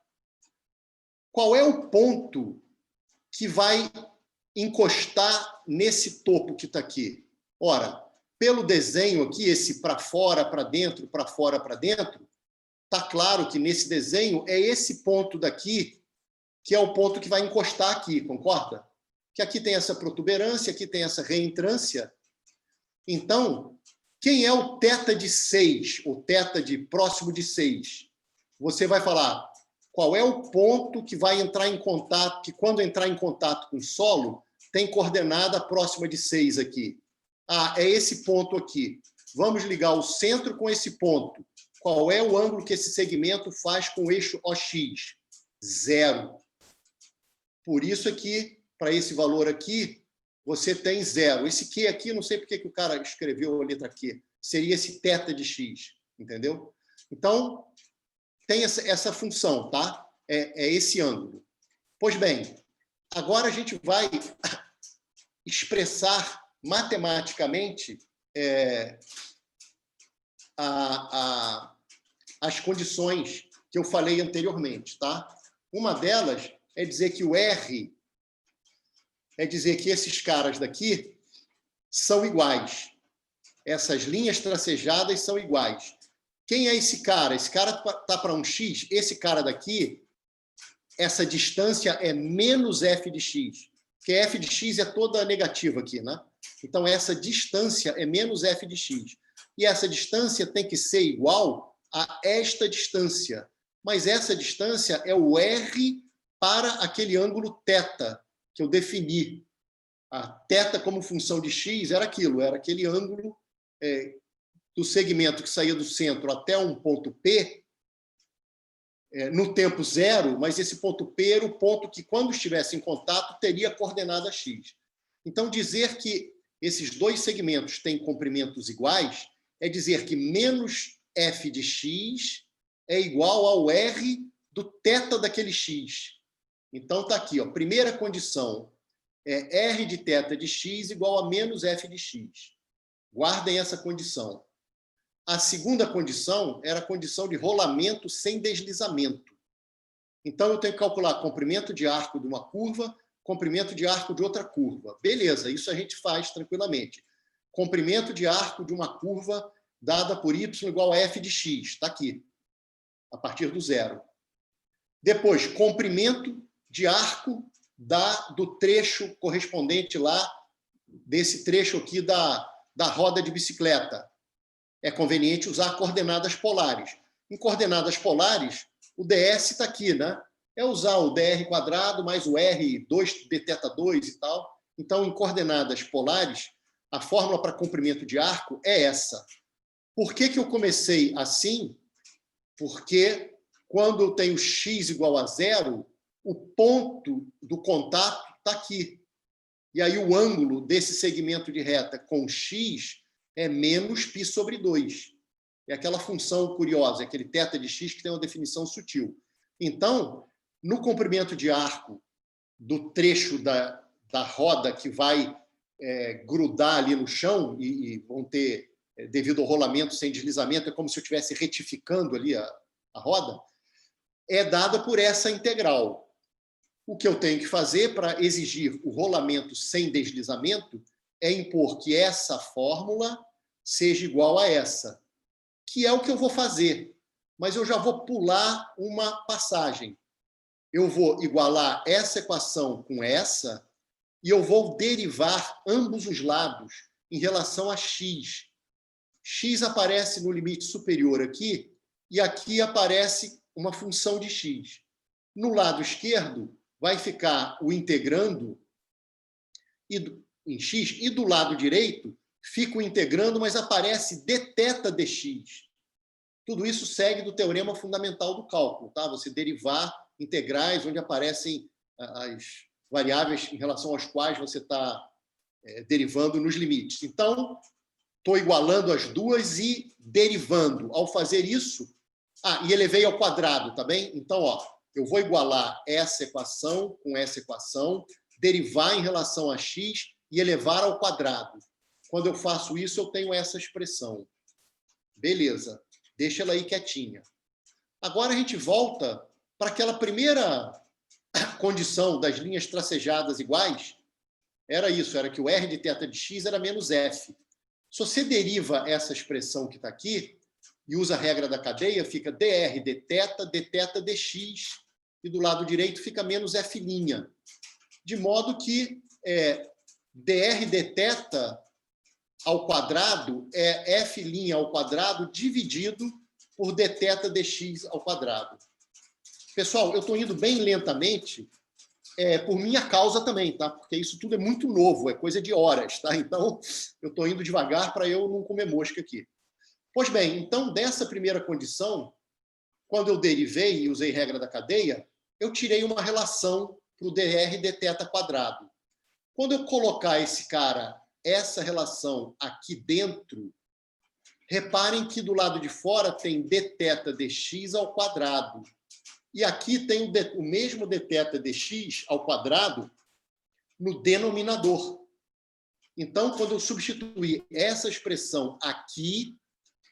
Qual é o ponto que vai encostar nesse topo que está aqui? Ora, pelo desenho aqui, esse para fora, para dentro, para fora, para dentro, está claro que nesse desenho é esse ponto daqui que é o ponto que vai encostar aqui, concorda? Que aqui tem essa protuberância, aqui tem essa reentrância. Então, quem é o θ de 6, o θ de próximo de 6? Você vai falar qual é o ponto que vai entrar em contato, que, quando entrar em contato com o solo, tem coordenada próxima de 6 aqui. É esse ponto aqui. Vamos ligar o centro com esse ponto. Qual é o ângulo que esse segmento faz com o eixo OX? 0. Por isso aqui, para esse valor aqui, você tem 0. Esse Q aqui, não sei por que o cara escreveu a letra Q. Seria esse θ de x, entendeu? Então, tem essa função, tá? É esse ângulo. Pois bem, agora a gente vai expressar matematicamente as condições que eu falei anteriormente, tá? Uma delas é dizer que o R é dizer que esses caras daqui são iguais. Essas linhas tracejadas são iguais. Quem é esse cara? Esse cara está para um x. Esse cara daqui, essa distância é menos f de x. Porque f de x é toda negativa aqui, né? Então, essa distância é menos f de x. E essa distância tem que ser igual a esta distância. Mas essa distância é o R para aquele ângulo θ que eu defini. A θ como função de x era aquilo, era aquele ângulo do segmento que saía do centro até um ponto P, no tempo 0, mas esse ponto P era o ponto que, quando estivesse em contato, teria a coordenada x. Então, dizer que esses dois segmentos têm comprimentos iguais é dizer que menos f de x é igual ao R do θ daquele x. Então, está aqui, ó, primeira condição é R de θ de x igual a menos f de x. Guardem essa condição. A segunda condição era a condição de rolamento sem deslizamento. Então, eu tenho que calcular comprimento de arco de uma curva, comprimento de arco de outra curva. Beleza, isso a gente faz tranquilamente. Comprimento de arco de uma curva dada por y igual a f de x. Está aqui, a partir do 0. Depois, comprimento de arco do trecho correspondente lá, desse trecho aqui da roda de bicicleta. É conveniente usar coordenadas polares. Em coordenadas polares, o ds está aqui, né? É usar o dr² mais o r, 2dθ2 e tal. Então, em coordenadas polares, a fórmula para comprimento de arco é essa. Por que eu comecei assim? Porque quando eu tenho x igual a 0, o ponto do contato está aqui. E aí o ângulo desse segmento de reta com x é menos π sobre 2. É aquela função curiosa, aquele θ de x que tem uma definição sutil. Então, no comprimento de arco do trecho da roda que vai grudar ali no chão e vão ter, devido ao rolamento sem deslizamento, é como se eu estivesse retificando ali a roda, é dada por essa integral. O que eu tenho que fazer para exigir o rolamento sem deslizamento é impor que essa fórmula seja igual a essa, que é o que eu vou fazer. Mas eu já vou pular uma passagem. Eu vou igualar essa equação com essa e eu vou derivar ambos os lados em relação a x. X aparece no limite superior aqui e aqui aparece uma função de x. No lado esquerdo, vai ficar o integrando em x, e do lado direito fica o integrando, mas aparece dθ dx. Tudo isso segue do teorema fundamental do cálculo, tá? Você derivar integrais onde aparecem as variáveis em relação às quais você está derivando nos limites. Então, estou igualando as duas e derivando. Ao fazer isso, e elevei ao quadrado, tá bem? Então, eu vou igualar essa equação com essa equação, derivar em relação a x e elevar ao quadrado. Quando eu faço isso, eu tenho essa expressão. Beleza, deixa ela aí quietinha. Agora a gente volta para aquela primeira condição das linhas tracejadas iguais. Era isso, era que o R de θ de x era menos f. Se você deriva essa expressão que está aqui, e usa a regra da cadeia, fica dr dθ, dθ dx, e do lado direito fica menos f'. De modo que dr dθ ao quadrado é f' ao quadrado dividido por dθ dx ao quadrado. Pessoal, eu estou indo bem lentamente, por minha causa também, tá? Porque isso tudo é muito novo, é coisa de horas, tá? Então, eu estou indo devagar para eu não comer mosca aqui. Pois bem, então, dessa primeira condição, quando eu derivei e usei regra da cadeia, eu tirei uma relação para o dr dθ quadrado. Quando eu colocar essa relação aqui dentro, reparem que do lado de fora tem dθ dx ao quadrado. E aqui tem o mesmo dθ dx ao quadrado no denominador. Então, quando eu substituir essa expressão aqui,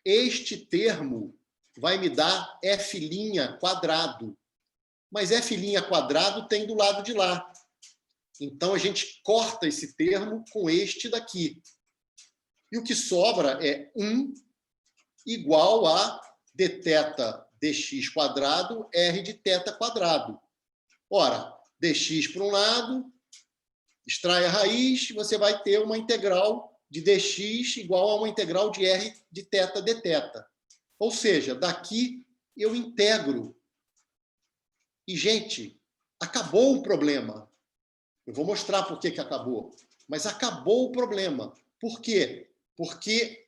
este termo vai me dar f' quadrado. Mas f' quadrado tem do lado de lá. Então, a gente corta esse termo com este daqui. E o que sobra é 1 igual a dθ dx quadrado r de θ quadrado. Ora, dx para um lado, extrai a raiz, você vai ter uma integral de dx igual a uma integral de r de θ dθ. Ou seja, daqui eu integro. E, gente, acabou o problema. Eu vou mostrar por que acabou. Mas acabou o problema. Por quê? Porque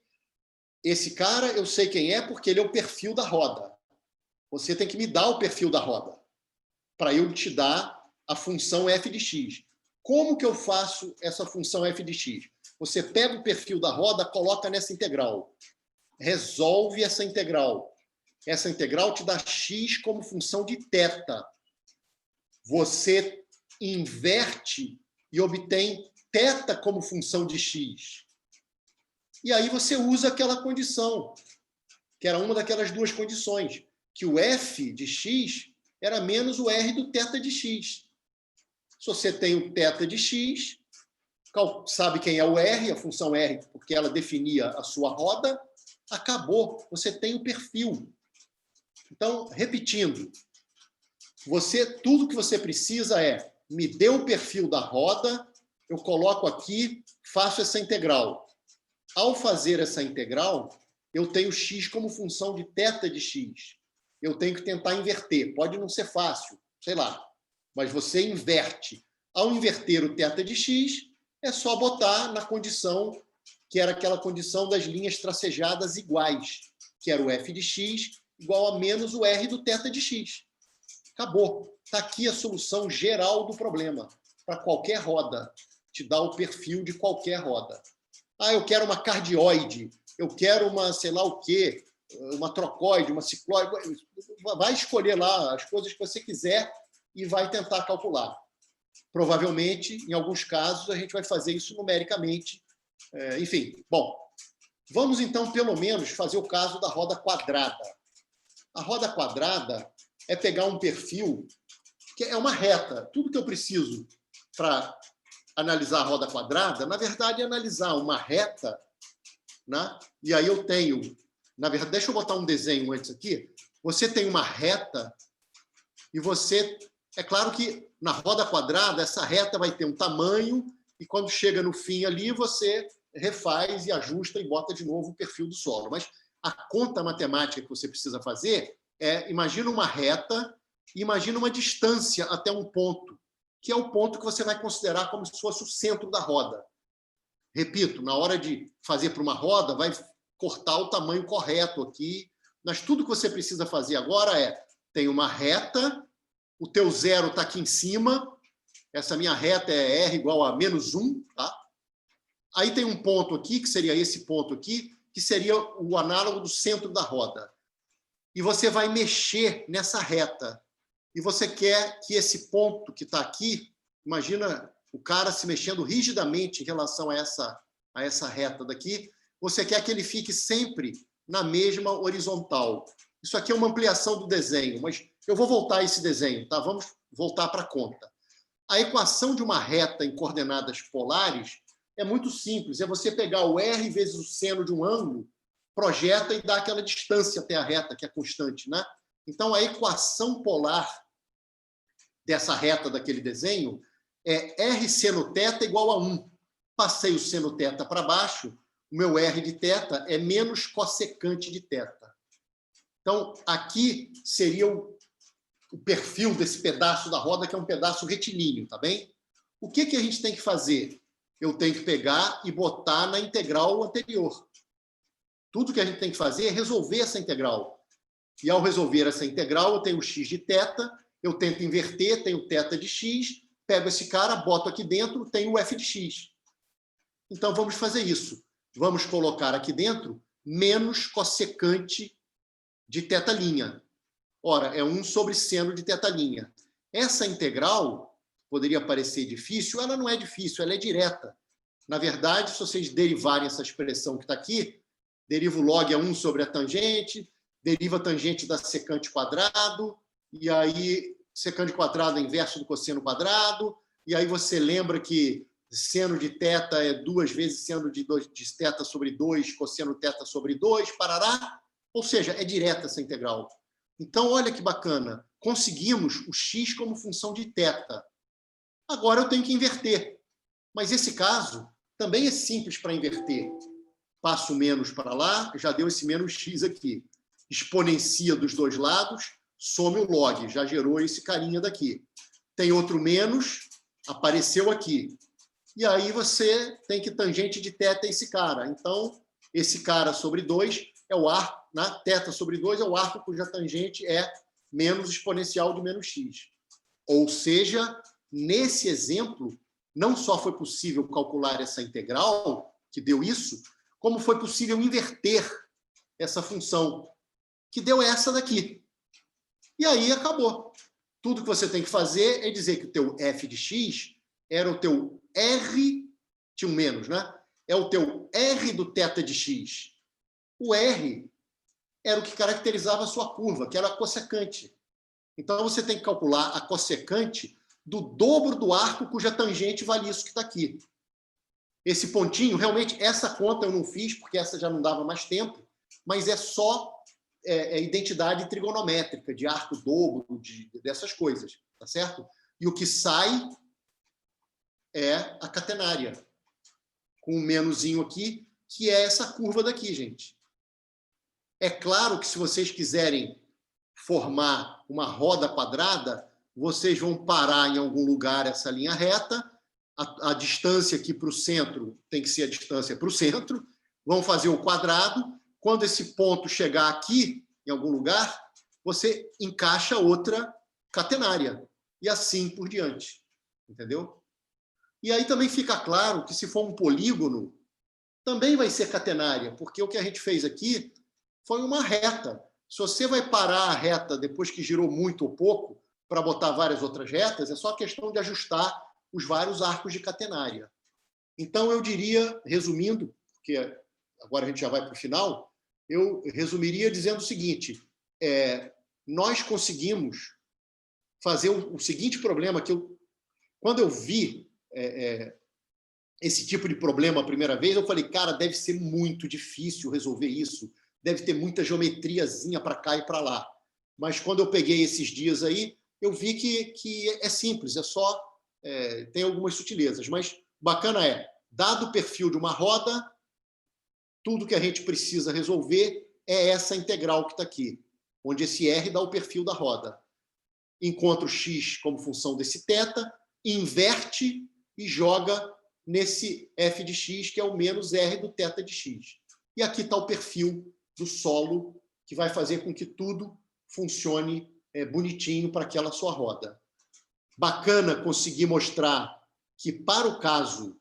esse cara, eu sei quem é, porque ele é o perfil da roda. Você tem que me dar o perfil da roda para eu te dar a função f de x. Como que eu faço essa função f de x? Você pega o perfil da roda, coloca nessa integral. Resolve essa integral. Essa integral te dá x como função de θ. Você inverte e obtém θ como função de x. E aí você usa aquela condição, que era uma daquelas duas condições, que o f de x era menos o r do θ de x. Se você tem o θ de x, sabe quem é o r, a função r, porque ela definia a sua roda, acabou, você tem o perfil. Então, repetindo, tudo que você precisa é, me dê o perfil da roda, eu coloco aqui, faço essa integral. Ao fazer essa integral, eu tenho x como função de θ de x. Eu tenho que tentar inverter. Pode não ser fácil, sei lá, mas você inverte. Ao inverter o θ de x, é só botar na condição que era aquela condição das linhas tracejadas iguais, que era o f de x igual a menos o r do θ de x. Acabou. Está aqui a solução geral do problema, para qualquer roda. Te dá o perfil de qualquer roda. Ah, eu quero uma cardioide, eu quero uma sei lá o quê, uma trocoide, uma cicloide. Vai escolher lá as coisas que você quiser e vai tentar calcular. Provavelmente, em alguns casos, a gente vai fazer isso numericamente. Enfim, bom, vamos então, pelo menos, fazer o caso da roda quadrada. A roda quadrada é pegar um perfil que é uma reta. Tudo que eu preciso para analisar a roda quadrada, na verdade, é analisar uma reta, né? E aí eu tenho, na verdade, deixa eu botar um desenho antes aqui. Você tem uma reta e você, é claro que na roda quadrada essa reta vai ter um tamanho e quando chega no fim ali você refaz e ajusta e bota de novo o perfil do solo. Mas a conta matemática que você precisa fazer é, imagina uma reta e imagina uma distância até um ponto, que é o ponto que você vai considerar como se fosse o centro da roda. Repito, na hora de fazer para uma roda, vai cortar o tamanho correto aqui, mas tudo que você precisa fazer agora é, tem uma reta, o teu zero está aqui em cima, essa minha reta é r igual a menos 1, tá? Aí tem um ponto aqui, que seria esse ponto aqui, que seria o análogo do centro da roda. E você vai mexer nessa reta. E você quer que esse ponto que está aqui, imagina o cara se mexendo rigidamente em relação a essa reta daqui, você quer que ele fique sempre na mesma horizontal. Isso aqui é uma ampliação do desenho, mas eu vou voltar a esse desenho, tá? Vamos voltar para a conta. A equação de uma reta em coordenadas polares é muito simples, é você pegar o r vezes o seno de um ângulo, projeta e dá aquela distância até a reta, que é constante, né? Então, a equação polar dessa reta daquele desenho é r seno θ igual a 1. Passei o seno θ para baixo, o meu r de θ é menos cossecante de θ. Então, aqui seria o perfil desse pedaço da roda, que é um pedaço retilíneo, tá bem? O que a gente tem que fazer? Eu tenho que pegar e botar na integral anterior. Tudo que a gente tem que fazer é resolver essa integral. E ao resolver essa integral, eu tenho o x de θ, eu tento inverter, tenho θ de x, pego esse cara, boto aqui dentro, tenho o f de x. Então, vamos fazer isso. Vamos colocar aqui dentro menos cossecante de θ'. Ora, é 1 sobre seno de θ'. Essa integral poderia parecer difícil, ela não é difícil, ela é direta. Na verdade, se vocês derivarem essa expressão que está aqui, deriva o log a 1 sobre a tangente, deriva a tangente da secante quadrado, e aí secante quadrado é inverso do cosseno quadrado, e aí você lembra que seno de θ é 2 vezes seno de θ sobre 2, cosseno θ sobre 2, parará. Ou seja, é direta essa integral. Então, olha que bacana. Conseguimos o x como função de θ. Agora eu tenho que inverter. Mas esse caso também é simples para inverter. Passo menos para lá, já deu esse menos x aqui. Exponencia dos dois lados, some o log, já gerou esse carinha daqui. Tem outro menos, apareceu aqui. E aí você tem que tangente de θ esse cara. Então, esse cara sobre 2 é o arco, né? θ sobre 2 é o arco cuja tangente é menos exponencial de menos x. Ou seja, nesse exemplo, não só foi possível calcular essa integral, que deu isso, como foi possível inverter essa função, que deu essa daqui. E aí acabou. Tudo que você tem que fazer é dizer que o teu f de x era o teu r, tinha um menos, né? É o teu r do θ de x. O r era o que caracterizava a sua curva, que era a cossecante. Então, você tem que calcular a cossecante do dobro do arco cuja tangente vale isso que está aqui. Esse pontinho, realmente, essa conta eu não fiz, porque essa já não dava mais tempo, mas é só identidade trigonométrica, de arco dobro, dessas coisas, tá certo? E o que sai é a catenária, com um menuzinho aqui, que é essa curva daqui, gente. É claro que se vocês quiserem formar uma roda quadrada, vocês vão parar em algum lugar essa linha reta, a distância aqui para o centro tem que ser a distância para o centro, vão fazer o quadrado, quando esse ponto chegar aqui, em algum lugar, você encaixa outra catenária, e assim por diante, entendeu? E aí também fica claro que se for um polígono, também vai ser catenária, porque o que a gente fez aqui foi uma reta. Se você vai parar a reta depois que girou muito ou pouco, para botar várias outras retas, é só questão de ajustar os vários arcos de catenária. Então, eu diria, resumindo, porque agora a gente já vai para o final, eu resumiria dizendo o seguinte, nós conseguimos fazer o seguinte problema, que quando eu vi esse tipo de problema a primeira vez, eu falei, cara, deve ser muito difícil resolver isso, deve ter muita geometriazinha para cá e para lá. Mas quando eu peguei esses dias aí, eu vi que é simples, é só... tem algumas sutilezas, mas bacana dado o perfil de uma roda, tudo que a gente precisa resolver é essa integral que está aqui, onde esse R dá o perfil da roda. Encontra o x como função desse θ, inverte e joga nesse f de x, que é o menos r do θ de x. E aqui está o perfil do solo, que vai fazer com que tudo funcione bonitinho para aquela sua roda. Bacana conseguir mostrar que, para o caso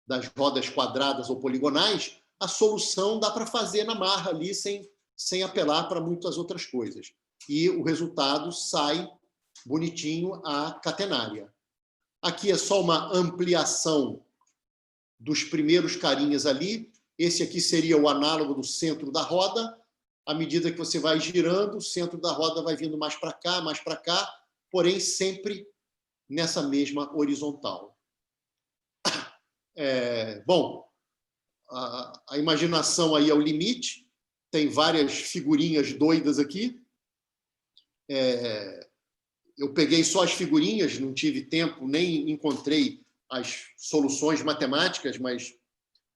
das rodas quadradas ou poligonais, a solução dá para fazer na marra ali, sem apelar para muitas outras coisas. E o resultado sai bonitinho a catenária. Aqui é só uma ampliação dos primeiros carinhas ali. Esse aqui seria o análogo do centro da roda. À medida que você vai girando, o centro da roda vai vindo mais para cá, porém sempre nessa mesma horizontal. Bom, a imaginação aí é o limite. Tem várias figurinhas doidas aqui. Eu peguei só as figurinhas, não tive tempo, nem encontrei as soluções matemáticas, mas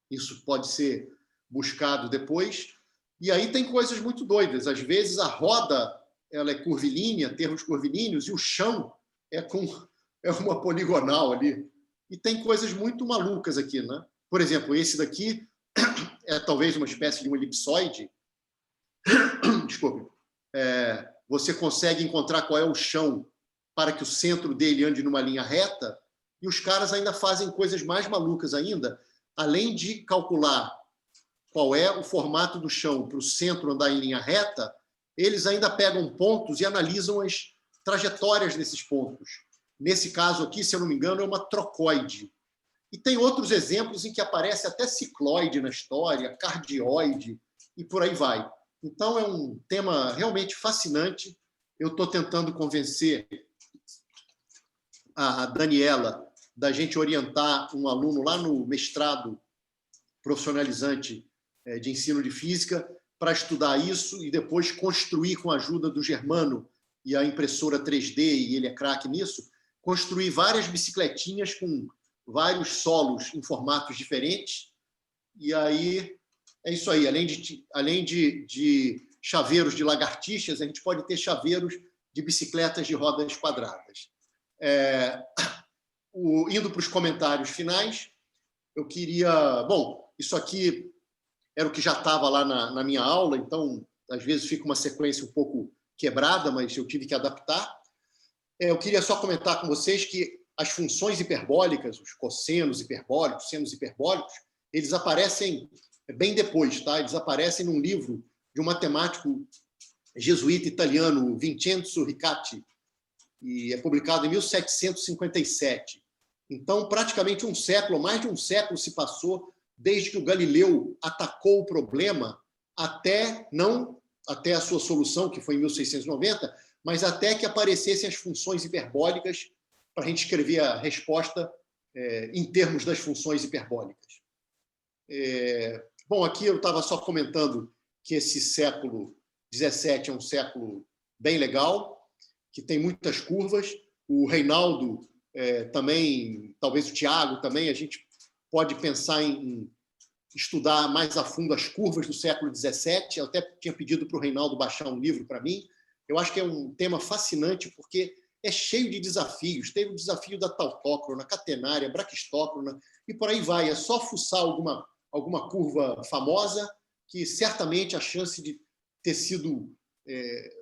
isso pode ser buscado depois. E aí tem coisas muito doidas. Às vezes a roda ela é curvilínea, termos curvilíneos, e o chão é uma poligonal ali. E tem coisas muito malucas aqui, né? Por exemplo, esse daqui é talvez uma espécie de um elipsoide, desculpe, você consegue encontrar qual é o chão para que o centro dele ande numa linha reta, e os caras ainda fazem coisas mais malucas ainda, além de calcular qual é o formato do chão para o centro andar em linha reta, eles ainda pegam pontos e analisam as trajetórias desses pontos. Nesse caso aqui, se eu não me engano, é uma trocoide. E tem outros exemplos em que aparece até cicloide na história, cardioide, e por aí vai. Então, é um tema realmente fascinante. Eu estou tentando convencer a Daniela da gente orientar um aluno lá no mestrado profissionalizante de ensino de física para estudar isso e depois construir, com a ajuda do Germano e a impressora 3D, e ele é craque nisso, construir várias bicicletinhas com vários solos em formatos diferentes. E aí, é isso aí. Além de chaveiros de lagartixas, a gente pode ter chaveiros de bicicletas de rodas quadradas. Indo para os comentários finais, eu queria... Bom, isso aqui era o que já estava lá na minha aula, então, às vezes, fica uma sequência um pouco quebrada, mas eu tive que adaptar. Eu queria só comentar com vocês que as funções hiperbólicas, os cossenos hiperbólicos, senos hiperbólicos, eles aparecem bem depois, tá? Eles aparecem num livro de um matemático jesuíta italiano, Vincenzo Riccati, e é publicado em 1757. Então, praticamente um século, mais de um século se passou desde que o Galileu atacou o problema não até a sua solução, que foi em 1690, mas até que aparecessem as funções hiperbólicas para a gente escrever a resposta em termos das funções hiperbólicas. Bom, aqui eu estava só comentando que esse século XVII é um século bem legal, que tem muitas curvas. O Reinaldo também, talvez o Tiago também, a gente pode pensar em estudar mais a fundo as curvas do século XVII. Eu até tinha pedido para o Reinaldo baixar um livro para mim. Eu acho que é um tema fascinante, porque é cheio de desafios. Teve o desafio da tautócrona, catenária, braquistócrona, e por aí vai. É só fuçar alguma curva famosa, que certamente a chance de ter sido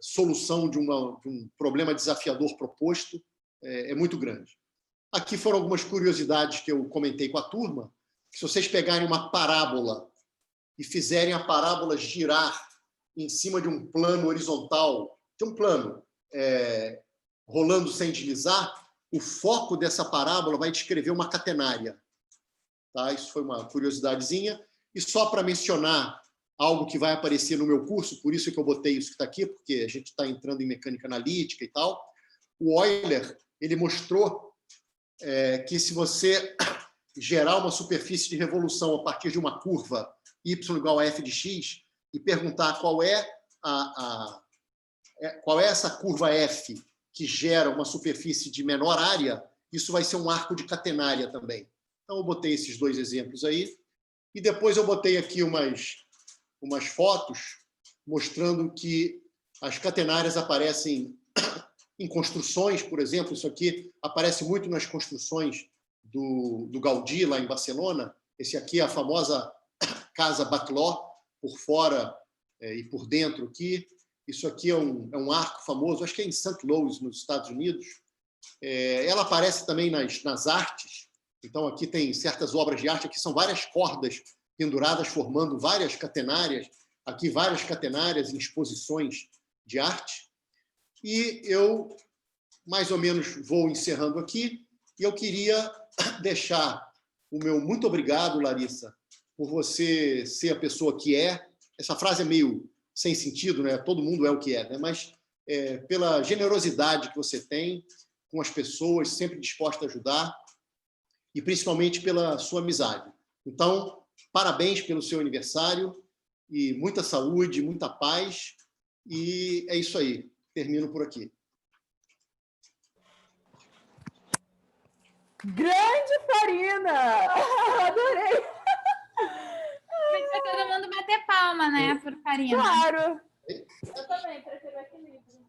solução de um problema desafiador proposto é muito grande. Aqui foram algumas curiosidades que eu comentei com a turma. Se vocês pegarem uma parábola e fizerem a parábola girar em cima de um plano horizontal, de um plano rolando sem deslizar, o foco dessa parábola vai descrever uma catenária. Tá? Isso foi uma curiosidadezinha. E só para mencionar algo que vai aparecer no meu curso, por isso que eu botei isso que está aqui, porque a gente está entrando em mecânica analítica e tal, o Euler ele mostrou que se você gerar uma superfície de revolução a partir de uma curva y igual a f de x e perguntar qual é essa curva f que gera uma superfície de menor área, isso vai ser um arco de catenária também. Então, eu botei esses dois exemplos aí. E depois eu botei aqui umas fotos mostrando que as catenárias aparecem em construções, por exemplo. Isso aqui aparece muito nas construções do Gaudí, lá em Barcelona. Esse aqui é a famosa Casa Bacló, por fora e por dentro aqui. Isso aqui é um arco famoso, acho que é em St. Louis, nos Estados Unidos. Ela aparece também nas artes. Então, aqui tem certas obras de arte. Aqui são várias cordas penduradas, formando várias catenárias. Aqui, várias catenárias em exposições de arte. E eu, mais ou menos, vou encerrando aqui. E eu queria deixar o meu muito obrigado, Larissa, por você ser a pessoa que é. Essa frase é meio sem sentido, né? Todo mundo é o que é, né? Mas pela generosidade que você tem com as pessoas, sempre disposta a ajudar, e principalmente pela sua amizade. Então, parabéns pelo seu aniversário, e muita saúde, muita paz, e é isso aí. Termino por aqui. Grande Farina! Adorei! Vai todo mundo bater palma, né, por Farina. Claro! Eu também, para ter equilíbrio.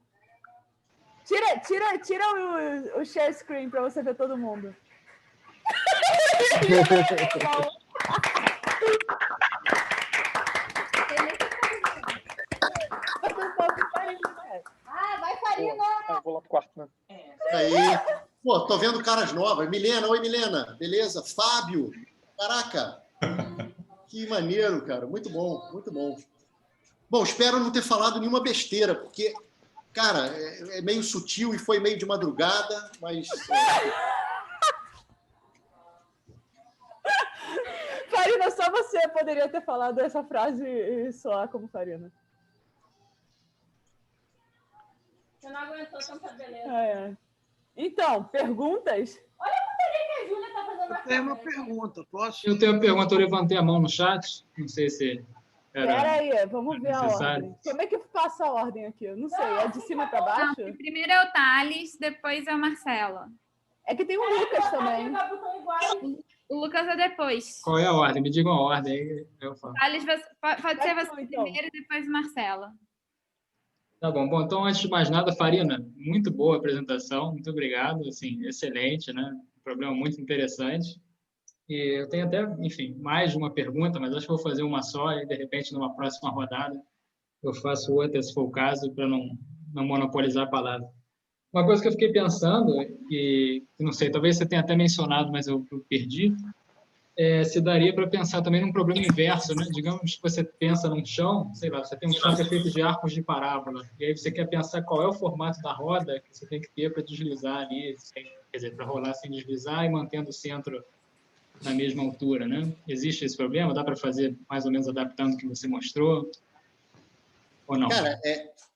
Tira o share screen para você ver todo mundo. certo, né? Aí, pô, tô vendo caras novas. Milena, oi Milena, beleza? Fábio, caraca, que maneiro, cara, muito bom, muito bom. Bom, espero não ter falado nenhuma besteira, porque, cara, é meio sutil e foi meio de madrugada, mas... Farina, só você poderia ter falado essa frase e soar como Farina. Você não aguentou tanta beleza. Então, perguntas? Olha a putaria que a Júlia tá fazendo na Eu tenho uma câmera. pergunta, posso? Eu tenho uma pergunta, eu levantei a mão no chat, não sei se Pera aí, vamos ver a necessário. ordem. Como é que passa a ordem aqui? Eu não sei, é de cima para baixo? Não, primeiro é o Thales, depois é o Marcelo. É que tem o Lucas também. O Lucas é depois. Qual é a ordem? Me digam a ordem aí eu falo. Thales, pode ser você então. primeiro e depois o Marcelo. Tá bom. Bom, então, antes de mais nada, Farina, muito boa a apresentação, muito obrigado, assim, excelente, né? Um problema muito interessante. E eu tenho até, enfim, mais de uma pergunta, mas acho que vou fazer uma só e, de repente, numa próxima rodada, eu faço outra, se for o caso, para não monopolizar a palavra. Uma coisa que eu fiquei pensando, e não sei, talvez você tenha até mencionado, mas eu perdi, se daria para pensar também num problema inverso, né? Digamos que você pensa num chão, sei lá, você tem um chão que é feito de arcos de parábola, e aí você quer pensar qual é o formato da roda que você tem que ter para deslizar ali, quer dizer, para rolar sem deslizar e mantendo o centro na mesma altura, né? Existe esse problema? Dá para fazer mais ou menos adaptando o que você mostrou? Ou não? Cara,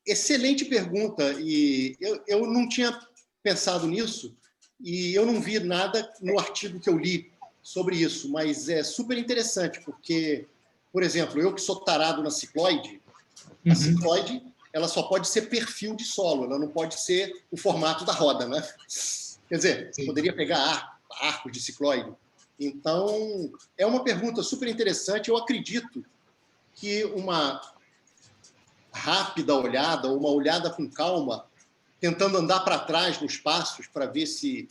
excelente pergunta. E eu não tinha pensado nisso e eu não vi nada no artigo que eu li sobre isso, mas é super interessante, porque, por exemplo, eu que sou tarado na cicloide, a cicloide ela só pode ser perfil de solo, ela não pode ser o formato da roda, né? Quer dizer, Sim. Poderia pegar arcos de cicloide. Então, é uma pergunta super interessante. Eu acredito que uma rápida olhada, ou uma olhada com calma, tentando andar para trás nos passos para ver se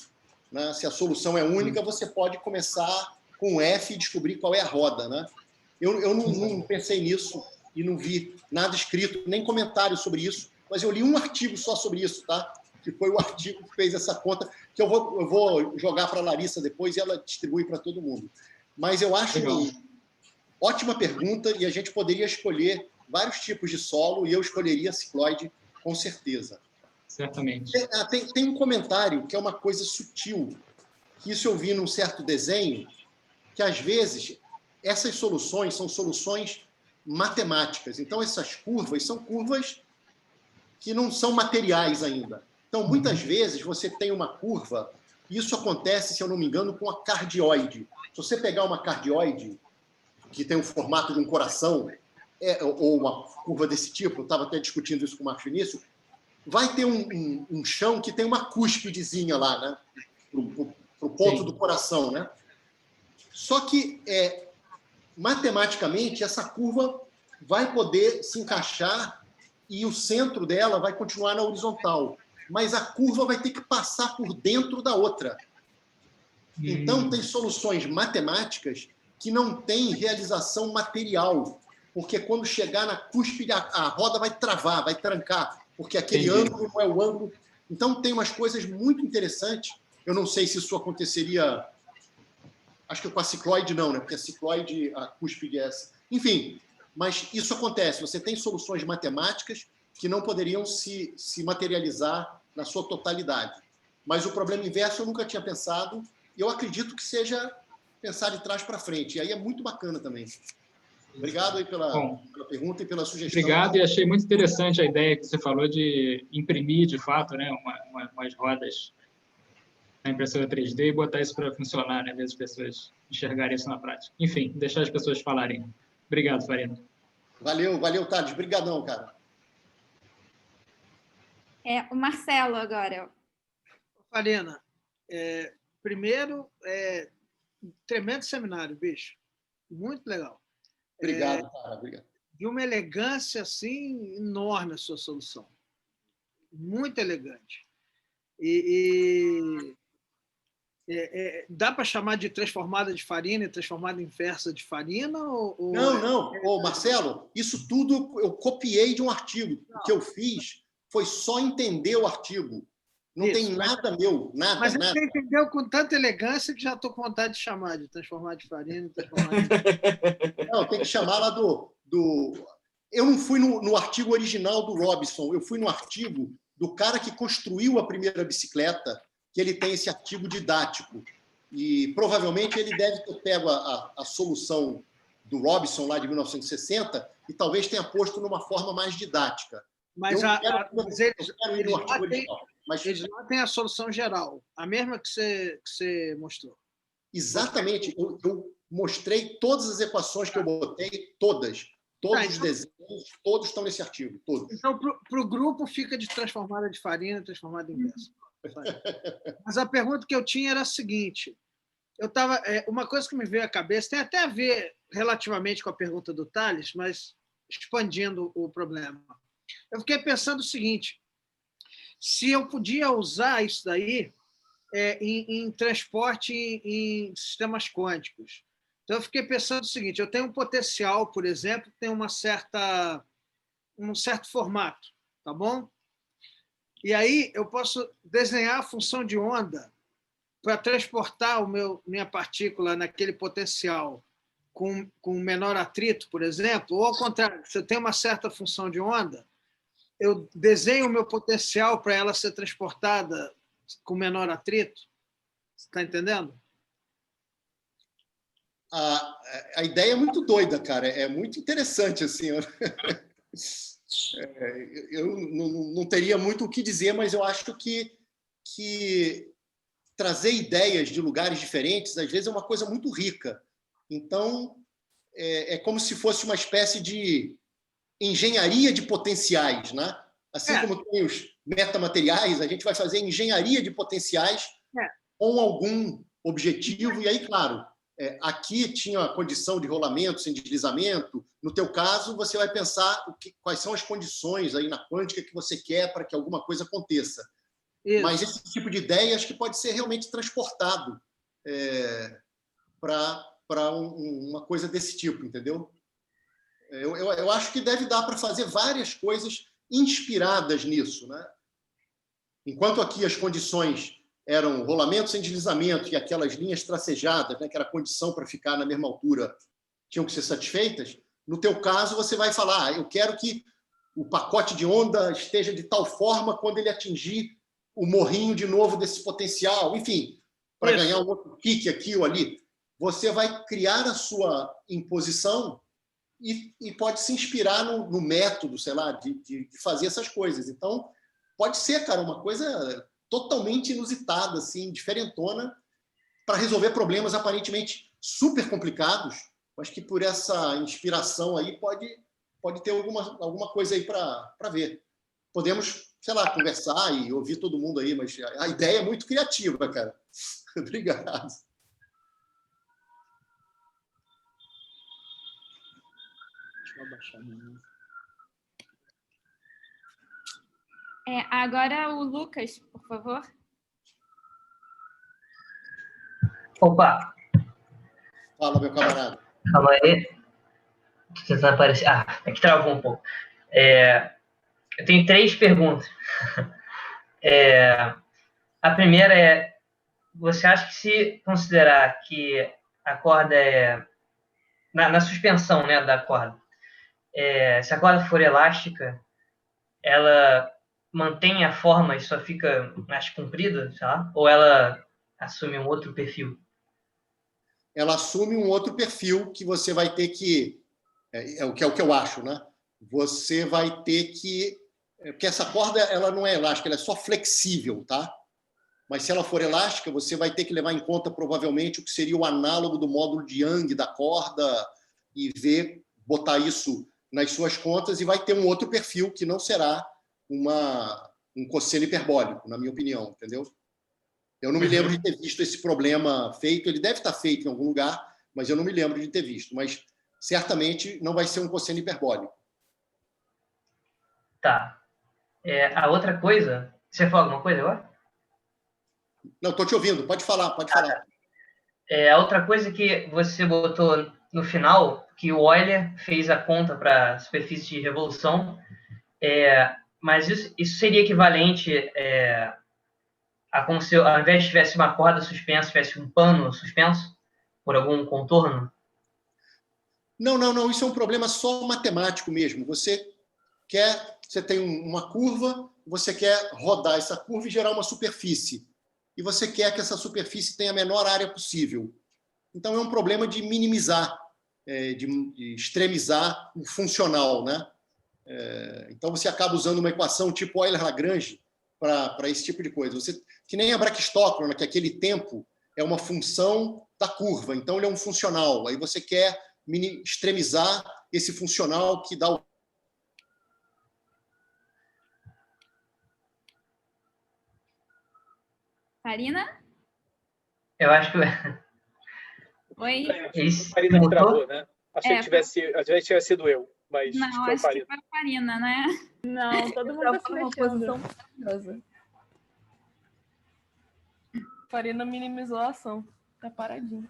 a solução é única, você pode começar com F e descobrir qual é a roda, né? Eu não pensei nisso e não vi nada escrito, nem comentário sobre isso, mas eu li um artigo só sobre isso, tá? Que foi o artigo que fez essa conta, que eu vou jogar para a Larissa depois e ela distribui para todo mundo. Mas eu acho ótima pergunta e a gente poderia escolher vários tipos de solo e eu escolheria cicloide com certeza. Certamente. Tem um comentário que é uma coisa sutil, que isso eu vi num certo desenho, que às vezes essas soluções são soluções matemáticas. Então, essas curvas são curvas que não são materiais ainda. Então, muitas vezes, você tem uma curva, e isso acontece, se eu não me engano, com a cardioide. Se você pegar uma cardioide, que tem o formato de um coração, ou uma curva desse tipo, eu estava até discutindo isso com o Marcos Vinícius, vai ter um chão que tem uma cúspidezinha lá, né? Para o ponto do coração, né? Só que, matematicamente, essa curva vai poder se encaixar e o centro dela vai continuar na horizontal. Mas a curva vai ter que passar por dentro da outra. Então, tem soluções matemáticas que não têm realização material, porque quando chegar na cúspide, a roda vai travar, vai trancar, porque aquele ângulo não é o ângulo. Então, tem umas coisas muito interessantes. Eu não sei se isso aconteceria... Acho que com a cicloide não, né? Porque a cicloide, a cúspide é essa. Enfim, mas isso acontece. Você tem soluções matemáticas que não poderiam se materializar na sua totalidade. Mas o problema inverso eu nunca tinha pensado. Eu acredito que seja pensar de trás para frente. E aí é muito bacana também. Obrigado aí pela pergunta e pela sugestão. Obrigado, e achei muito interessante a ideia que você falou de imprimir, de fato, né, umas rodas na impressora 3D e botar isso para funcionar, né, ver as pessoas enxergarem isso na prática. Enfim, deixar as pessoas falarem. Obrigado, Farina. Valeu, Thales. Obrigadão, cara. O Marcelo agora. Farina, primeiro, tremendo seminário, bicho. Muito legal. Obrigado, cara. Obrigado. De uma elegância assim enorme a sua solução. Muito elegante. Dá para chamar de transformada de farina e transformada inversa de farina? Não. Ô, Marcelo, isso tudo eu copiei de um artigo. O que eu fiz foi só entender o artigo. Não tem nada meu, nada, Mas nada. você entendeu com tanta elegância que já estou com vontade de chamar, de transformar de farinha, transformar de... Não, tem que chamar lá do... Eu não fui no artigo original do Robson, eu fui no artigo do cara que construiu a primeira bicicleta, que ele tem esse artigo didático. E provavelmente ele deve ter pego a solução do Robson lá de 1960 e talvez tenha posto numa forma mais didática. Mas eles lá têm a solução geral, a mesma que você mostrou. Exatamente. Eu mostrei todas as equações que eu botei, todos os desenhos, todos estão nesse artigo, todos. Então, para o grupo, fica de transformada de farinha, transformada em massa. Mas a pergunta que eu tinha era a seguinte, uma coisa que me veio à cabeça, tem até a ver relativamente com a pergunta do Thales, mas expandindo o problema. Eu fiquei pensando o seguinte, se eu podia usar isso daí em transporte em sistemas quânticos. Então, eu fiquei pensando o seguinte, eu tenho um potencial, por exemplo, que tem um certo formato, tá bom? E aí eu posso desenhar a função de onda para transportar minha partícula naquele potencial com menor atrito, por exemplo, ou ao contrário, se eu tenho uma certa função de onda, eu desenho o meu potencial para ela ser transportada com menor atrito. Você está entendendo? A ideia é muito doida, cara. É muito interessante, assim. Eu não teria muito o que dizer, mas eu acho que trazer ideias de lugares diferentes, às vezes, é uma coisa muito rica. Então, é como se fosse uma espécie de engenharia de potenciais, né? Assim como tem os metamateriais, a gente vai fazer engenharia de potenciais com algum objetivo. E aí, claro, aqui tinha a condição de rolamento sem deslizamento. No teu caso, você vai pensar quais são as condições aí na quântica que você quer para que alguma coisa aconteça. Isso. Mas esse tipo de ideia acho que pode ser realmente transportado para uma coisa desse tipo, entendeu? Eu acho que deve dar para fazer várias coisas inspiradas nisso, né? Enquanto aqui as condições eram rolamento sem deslizamento e aquelas linhas tracejadas, né, que era a condição para ficar na mesma altura, tinham que ser satisfeitas, no teu caso você vai falar, eu quero que o pacote de onda esteja de tal forma quando ele atingir o morrinho de novo desse potencial, enfim, para ganhar um outro kick aqui ou ali. Você vai criar a sua imposição e pode se inspirar no método, sei lá, de fazer essas coisas. Então, pode ser, cara, uma coisa totalmente inusitada, assim, diferentona, para resolver problemas aparentemente super complicados, mas que por essa inspiração aí pode ter alguma coisa aí para ver. Podemos, sei lá, conversar e ouvir todo mundo aí, mas a ideia é muito criativa, cara. Obrigado. Agora o Lucas, por favor. Opa! Fala, meu camarada. Calma aí. Tô tentando aparecer. É que travou um pouco. Eu tenho 3 perguntas. A primeira é, você acha que se considerar que a corda na suspensão, né, da corda, se a corda for elástica, ela mantém a forma e só fica mais comprida, sei lá? Ou ela assume um outro perfil? Ela assume um outro perfil que você vai ter que... É o que eu acho, né? Você vai ter que... Porque essa corda ela não é elástica, ela é só flexível, tá? Mas se ela for elástica, você vai ter que levar em conta, provavelmente, o que seria o análogo do módulo de Young da corda e botar isso nas suas contas e vai ter um outro perfil que não será um cosseno hiperbólico, na minha opinião, entendeu? Eu não me lembro de ter visto esse problema feito. Ele deve estar feito em algum lugar, mas eu não me lembro de ter visto. Mas certamente não vai ser um cosseno hiperbólico. Tá. A outra coisa... Você falou alguma coisa agora? Não, estou te ouvindo. Pode falar, pode falar. A outra coisa que você botou no final, que o Euler fez a conta para a superfície de revolução, mas isso seria equivalente como se ao invés de tivesse uma corda suspensa, tivesse um pano suspenso por algum contorno? Não. Isso é um problema só matemático mesmo. Você tem uma curva, você quer rodar essa curva e gerar uma superfície. E você quer que essa superfície tenha a menor área possível. Então, é um problema de minimizar, de extremizar o funcional, né? Então, você acaba usando uma equação tipo Euler-Lagrange para esse tipo de coisa. Que nem a braquistócrona, que aquele tempo é uma função da curva. Então, ele é um funcional. Aí você quer extremizar esse funcional que dá o... Farina? Eu acho que... Oi? Isso. Farina que travou, né? Achei É, que tivesse sido eu, mas Não, foi acho que foi a Farina, né? Não, todo mundo Tava tá se numa mexendo. posição maravilhosa. Farina minimizou a ação. Tá paradinho.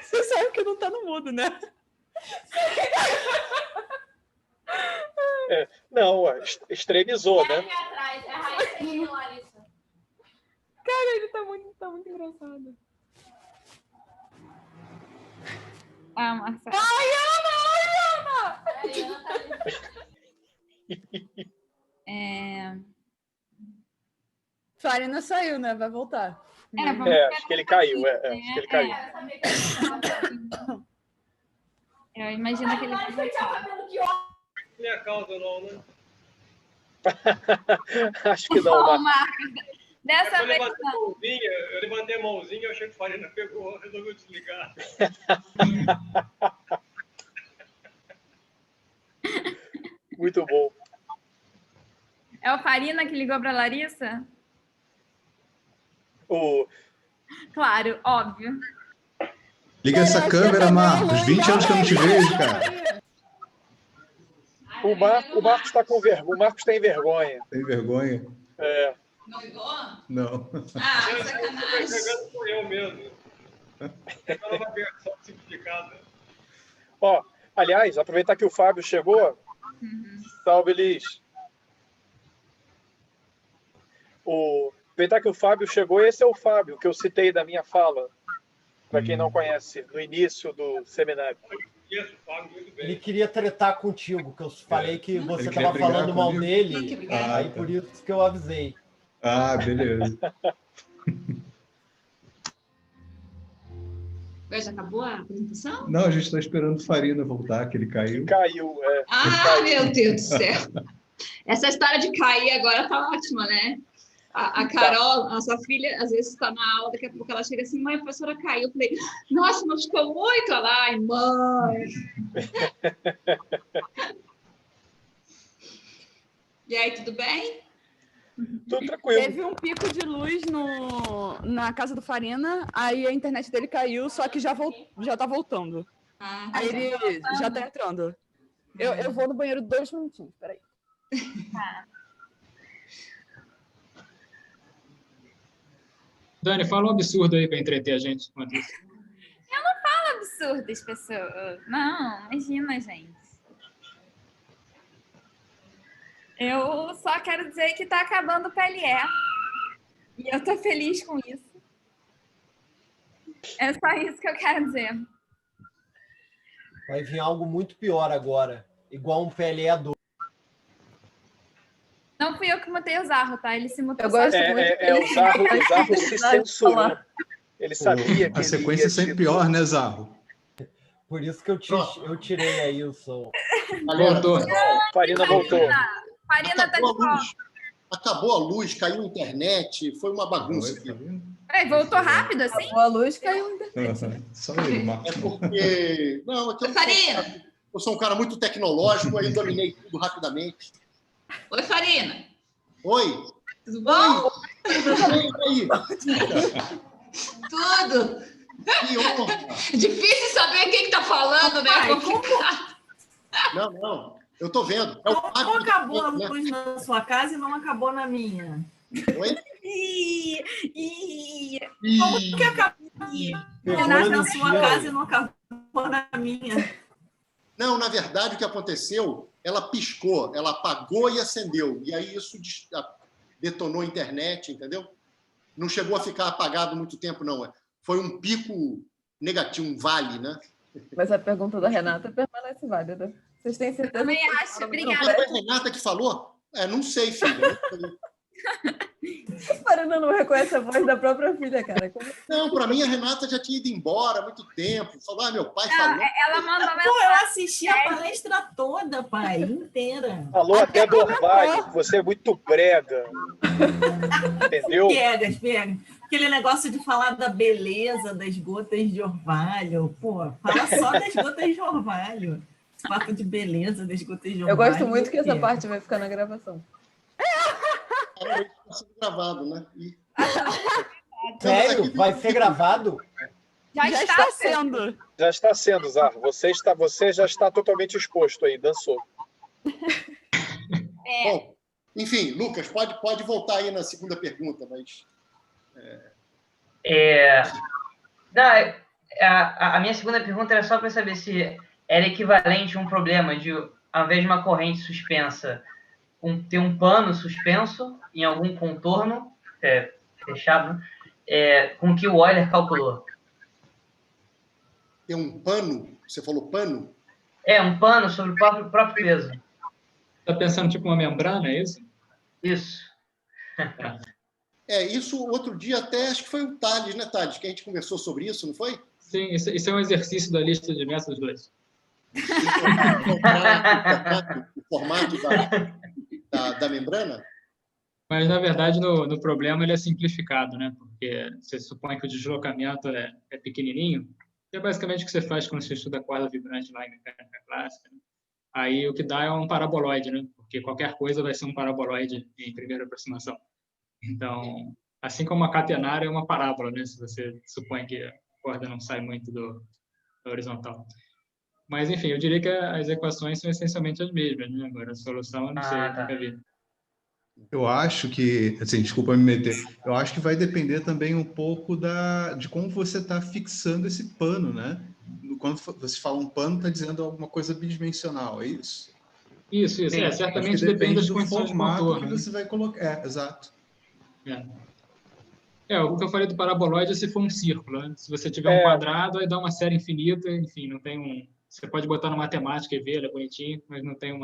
Você sabe que não tá no mudo, né? Não, extremizou, né? Aqui atrás, é a Raíssa, Larissa. Cara, ele tá muito engraçado. Ah, Marcelo. Ai, Ana! Farina saiu, né? Vai voltar. Acho que ele caiu. Acho que ele caiu. Eu imagino que ele vai voltar. Minha causa não, né? Acho que não, Ô, Marcos. Marcos, dessa Eu vez levantei a mãozinha, eu achei que a Farina pegou, resolveu desligar. Muito bom. é o Farina que ligou para Larissa? Claro, óbvio. Liga essa câmera, Marcos. 20 anos que eu não te vejo, cara. O Marcos está com vergonha. O Marcos tem vergonha. Tem vergonha? Não ligou? Não. Ah, Eu sacanagem. chegando por eu mesmo. É uma versão simplificada. Ó, aliás, aproveitar que o Fábio chegou. Salve, Liz. Aproveitar que o Fábio chegou, esse é o Fábio, que eu citei da minha fala, para quem não conhece, no início do seminário. Ele queria tretar contigo, que eu falei que você queria estava falando brigar mal comigo? dele, aí por isso que eu avisei. Ah, beleza. Já acabou a apresentação? Não, a gente está esperando o Farina voltar, que ele caiu. Caiu, Ah, meu Deus do céu. Essa história de cair agora tá ótima, né? A Carol, a sua filha, às vezes está na aula, daqui a pouco ela chega assim, mãe, a professora caiu. Eu falei, nossa, mas ficou muito. Ela, ai, mãe. E aí, tudo bem? Tudo tranquilo. Teve um pico de luz na casa do Farina, aí a internet dele caiu, só que já tá voltando. Aí ele já tá entrando. Eu vou no banheiro 2 minutinhos, peraí. Tá. Dani, fala um absurdo aí para entreter a gente. Eu não falo absurdos, pessoas. Não, imagina, gente. Eu só quero dizer que tá acabando o PLE. E eu tô feliz com isso. É só isso que eu quero dizer. Vai vir algo muito pior agora, igual um PLE 2. Não fui eu que mutei o Zarro, tá? Ele se mutou. Eu gosto o Zarro se censurou. Ele sabia que a sequência é sempre pior, né, Zarro? Por isso que eu tirei aí o som. Voltou. Farina voltou. Farina tá de volta. Acabou a luz, caiu a internet, foi uma bagunça. Voltou rápido assim? Acabou a luz, caiu a internet. Só ele, Marcos. É porque... Não, é que eu sou um cara muito tecnológico, aí dominei tudo rapidamente. Oi, Farina. Oi. Tudo bom? Aí. Tudo. Que honra. Difícil saber quem que tá falando, né? Não. Eu tô vendo. Como acabou a luz na sua casa e não acabou na minha? Oi? Como que acabou na sua casa e não acabou na minha? Não, na verdade, o que aconteceu ela piscou, ela apagou e acendeu. E aí isso detonou a internet, entendeu? Não chegou a ficar apagado muito tempo, não. Foi um pico negativo, um vale, né? Mas a pergunta da Renata permanece válida. Vocês têm certeza? Também acho, obrigada. Foi a Renata que falou? Não sei, filha. A Farina não reconhece a voz da própria filha, cara. Não, para mim a Renata já tinha ido embora há muito tempo. Falou, meu pai falou. Ela mandou mensagem. Pô, eu assisti a palestra toda, pai, inteira. Falou até do Orvalho, você é muito brega. Entendeu? Piegas. Aquele negócio de falar da beleza das gotas de orvalho. Pô, fala só das gotas de orvalho. Esse papo de beleza das gotas de orvalho. Eu gosto muito que essa parte vai ficar na gravação. Vai ser gravado, né? Sério? Vai ser gravado? Já está sendo. Já está sendo, Zar. Você já está totalmente exposto aí, dançou. Bom, enfim, Lucas, pode voltar aí na segunda pergunta, mas... A minha segunda pergunta era só para saber se era equivalente a um problema de, ao invés de uma corrente suspensa, ter um pano suspenso em algum contorno fechado, com o que o Euler calculou. Tem um pano? Você falou pano? Um pano sobre o próprio peso. Está pensando tipo uma membrana, é isso? Isso. Isso outro dia até, acho que foi o Thales, né, Thales? Que a gente conversou sobre isso, não foi? Sim, isso é um exercício da lista de métodos 2. O formato da membrana? Mas, na verdade, no problema ele é simplificado, né? Porque você supõe que o deslocamento é pequenininho, que é basicamente o que você faz quando você estuda corda vibrante lá em mecânica clássica. Né? Aí o que dá é um paraboloide, né? Porque qualquer coisa vai ser um paraboloide em primeira aproximação. Então, assim como a catenária é uma parábola, né? Se você supõe que a corda não sai muito da horizontal. Mas, enfim, eu diria que as equações são essencialmente as mesmas, né? Agora, a solução eu não sei, nunca vi. Eu acho que, assim, desculpa me meter, eu acho que vai depender também um pouco de como você está fixando esse pano, né? Quando você fala um pano, está dizendo alguma coisa bidimensional, é isso? Isso. Certamente depende das condições de contorno. Que você vai colocar. Exato. O que eu falei do paraboloide é se for um círculo, né? Se você tiver um quadrado, aí dá uma série infinita, enfim, não tem um... Você pode botar na matemática e ver, ele é bonitinho, mas não tem um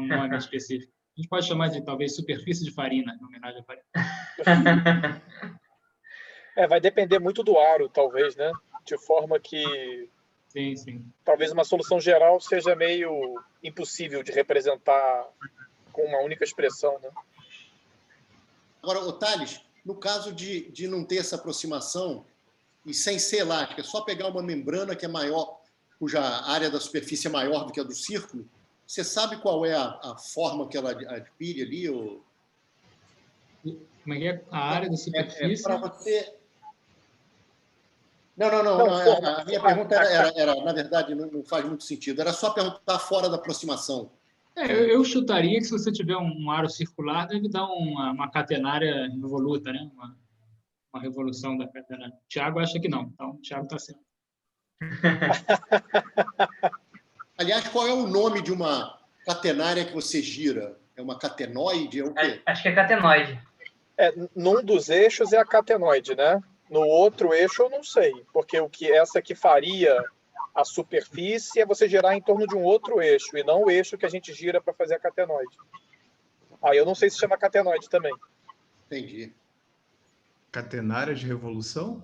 nome específico. A gente pode chamar de, talvez, superfície de farina, em homenagem à farina. Vai depender muito do aro, talvez, né? De forma que... Sim. Talvez uma solução geral seja meio impossível de representar com uma única expressão, né? Agora, Thales, no caso de não ter essa aproximação, e sem ser elástica, é só pegar uma membrana que é maior, cuja área da superfície é maior do que a do círculo, você sabe qual é a forma que ela adquire ali? Ou... Como é que é? A área da superfície? Para você... Não. A minha pergunta era, na verdade, não faz muito sentido. Era só perguntar fora da aproximação. Eu chutaria que se você tiver um aro circular, deve dar uma catenária involuta, né? Uma revolução da catenária. O Thiago acha que não. Então, o Thiago está certo. Aliás, qual é o nome de uma catenária que você gira? É uma catenoide? É o quê? Acho que é catenoide. Num dos eixos é a catenoide, né? No outro eixo eu não sei, porque essa que faria a superfície é você girar em torno de um outro eixo, e não o eixo que a gente gira para fazer a catenoide. Eu não sei se chama catenoide também. Entendi. Catenária de revolução?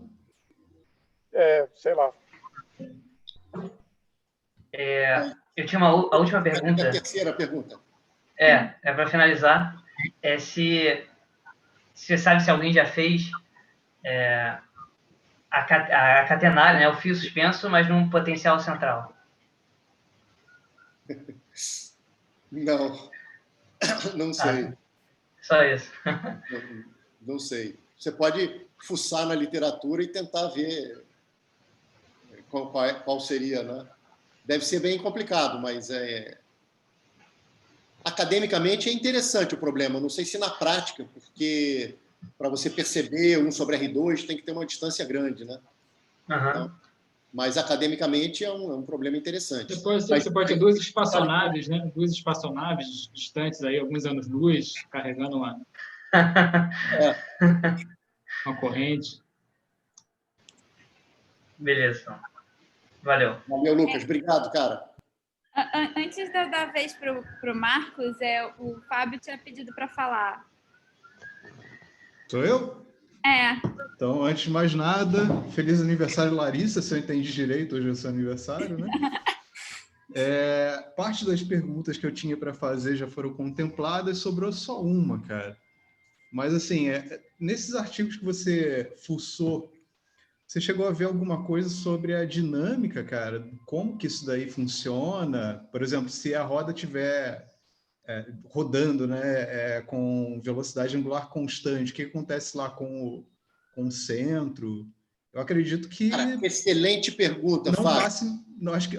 Sei lá. Eu tinha a última pergunta. A terceira pergunta. Para finalizar. Se você sabe se alguém já fez a catenária, né, o fio suspenso, mas num potencial central. Não sei. Só isso. Não sei. Você pode fuçar na literatura e tentar ver qual seria, né? Deve ser bem complicado, mas academicamente é interessante o problema. Não sei se na prática, porque para você perceber 1/R2 tem que ter uma distância grande, né? Uhum. mas academicamente é um problema interessante. Depois Mas- você pode ter duas espaçonaves, né? Duas espaçonaves distantes aí, alguns anos-luz, carregando uma corrente. Beleza, então. Valeu. Valeu, Lucas. Obrigado, cara. Antes de eu dar a vez para o Marcos, o Fábio tinha pedido para falar. Sou eu? É. Então, antes de mais nada, feliz aniversário, Larissa, se eu entendi direito, hoje é o seu aniversário, né? Parte das perguntas que eu tinha para fazer já foram contempladas, sobrou só uma, cara. Mas, assim, nesses artigos que você fuçou, você chegou a ver alguma coisa sobre a dinâmica, cara? Como que isso daí funciona? Por exemplo, se a roda estiver rodando, né, com velocidade angular constante, o que acontece lá com o centro? Eu acredito que... Cara, excelente pergunta, Fábio.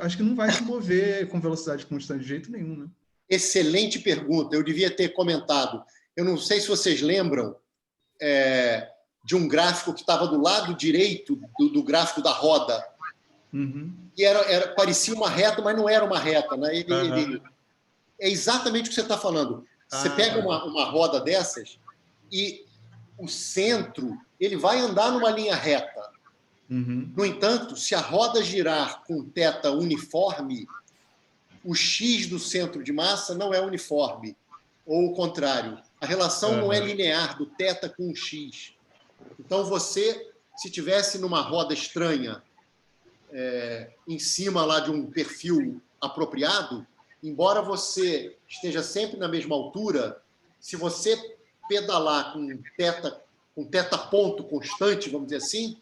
Acho que não vai se mover com velocidade constante de jeito nenhum, né? Excelente pergunta. Eu devia ter comentado. Eu não sei se vocês lembram de um gráfico que estava do lado direito do gráfico da roda. Uhum. E parecia uma reta, mas não era uma reta, né? É exatamente o que você está falando. Você pega uma roda dessas e o centro ele vai andar numa linha reta. Uhum. No entanto, se a roda girar com θ uniforme, o x do centro de massa não é uniforme, ou o contrário. A relação não é linear do θ com o x. Então, você, se tivesse numa roda estranha, em cima lá de um perfil apropriado, embora você esteja sempre na mesma altura, se você pedalar com θ ponto constante, vamos dizer assim,